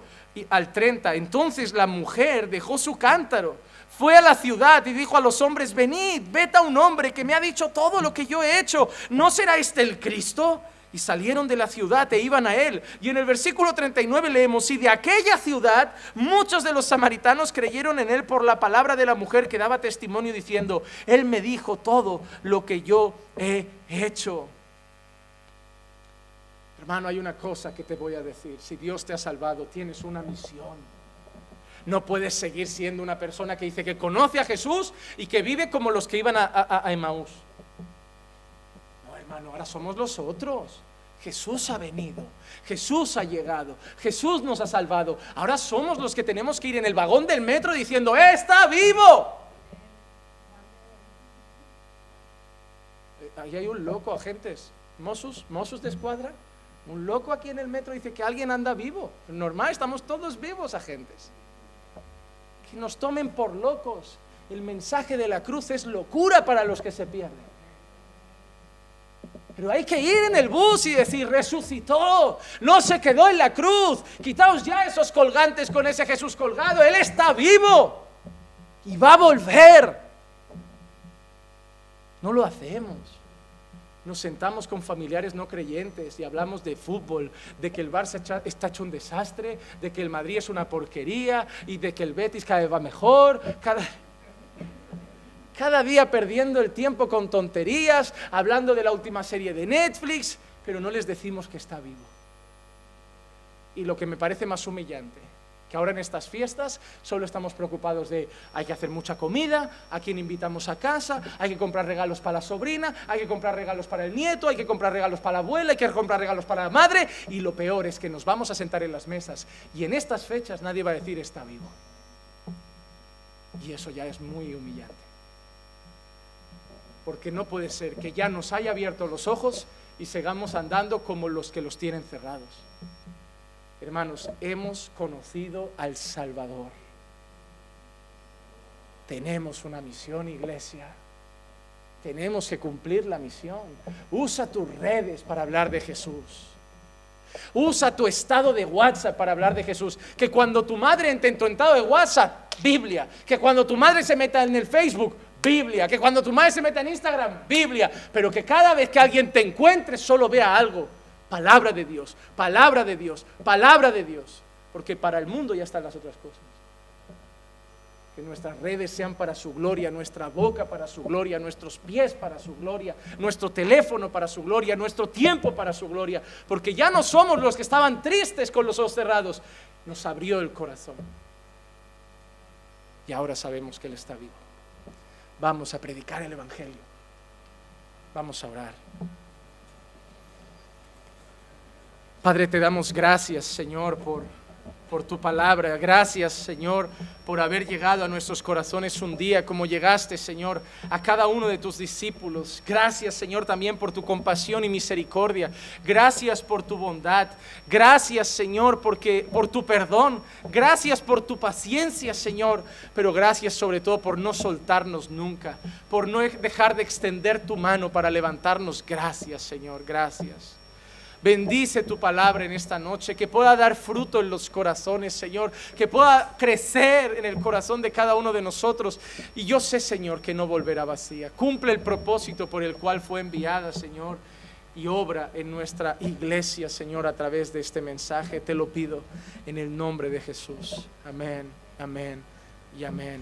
Speaker 1: al 30. Entonces la mujer dejó su cántaro, fue a la ciudad y dijo a los hombres: venid, ved a un hombre que me ha dicho todo lo que yo he hecho. ¿No será este el Cristo? Y salieron de la ciudad e iban a él. Y en el versículo 39 leemos: y de aquella ciudad muchos de los samaritanos creyeron en él por la palabra de la mujer, que daba testimonio diciendo: él me dijo todo lo que yo he hecho. Hermano, hay una cosa que te voy a decir: si Dios te ha salvado, tienes una misión. No puedes seguir siendo una persona que dice que conoce a Jesús y que vive como los que iban a Emaús. No, hermano, ahora somos los otros. Jesús ha venido, Jesús ha llegado, Jesús nos ha salvado. Ahora somos los que tenemos que ir en el vagón del metro diciendo: ¡está vivo! Ahí hay un loco, agentes, Mossos de Escuadra. Un loco aquí en el metro dice que alguien anda vivo. Normal, estamos todos vivos, agentes. Que nos tomen por locos. El mensaje de la cruz es locura para los que se pierden. Pero hay que ir en el bus y decir: resucitó, no se quedó en la cruz. Quitaos ya esos colgantes con ese Jesús colgado. Él está vivo y va a volver. No lo hacemos. Nos sentamos con familiares no creyentes y hablamos de fútbol, de que el Barça está hecho un desastre, de que el Madrid es una porquería y de que el Betis cada vez va mejor. Cada día perdiendo el tiempo con tonterías, hablando de la última serie de Netflix, pero no les decimos que está vivo. Y lo que me parece más humillante, que ahora en estas fiestas solo estamos preocupados de: hay que hacer mucha comida, a quién invitamos a casa, hay que comprar regalos para la sobrina, hay que comprar regalos para el nieto, hay que comprar regalos para la abuela, hay que comprar regalos para la madre. Y lo peor es que nos vamos a sentar en las mesas y en estas fechas nadie va a decir: está vivo. Y eso ya es muy humillante, porque no puede ser que ya nos haya abierto los ojos y sigamos andando como los que los tienen cerrados. Hermanos, hemos conocido al Salvador. Tenemos una misión, iglesia. Tenemos que cumplir la misión. Usa tus redes para hablar de Jesús. Usa tu estado de WhatsApp para hablar de Jesús. Que cuando tu madre entre en tu estado de WhatsApp, Biblia. Que cuando tu madre se meta en el Facebook, Biblia. Que cuando tu madre se meta en Instagram, Biblia. Pero que cada vez que alguien te encuentre solo vea algo: palabra de Dios, palabra de Dios, palabra de Dios. Porque para el mundo ya están las otras cosas. Que nuestras redes sean para su gloria, nuestra boca para su gloria, nuestros pies para su gloria, nuestro teléfono para su gloria, nuestro tiempo para su gloria. Porque ya no somos los que estaban tristes con los ojos cerrados. Nos abrió el corazón. Y ahora sabemos que Él está vivo. Vamos a predicar el Evangelio. Vamos a orar. Padre, te damos gracias, Señor, por tu palabra. Gracias, Señor, por haber llegado a nuestros corazones un día como llegaste, Señor, a cada uno de tus discípulos. Gracias, Señor, también por tu compasión y misericordia. Gracias por tu bondad. Gracias, Señor, por tu perdón. Gracias por tu paciencia, Señor. Pero gracias sobre todo por no soltarnos nunca, por no dejar de extender tu mano para levantarnos. Gracias, Señor, gracias. Bendice tu palabra en esta noche, que pueda dar fruto en los corazones, Señor, que pueda crecer en el corazón de cada uno de nosotros. Y yo sé, Señor, que no volverá vacía. Cumple el propósito por el cual fue enviada, Señor, y obra en nuestra iglesia, Señor, a través de este mensaje. Te lo pido en el nombre de Jesús. Amén, amén y amén.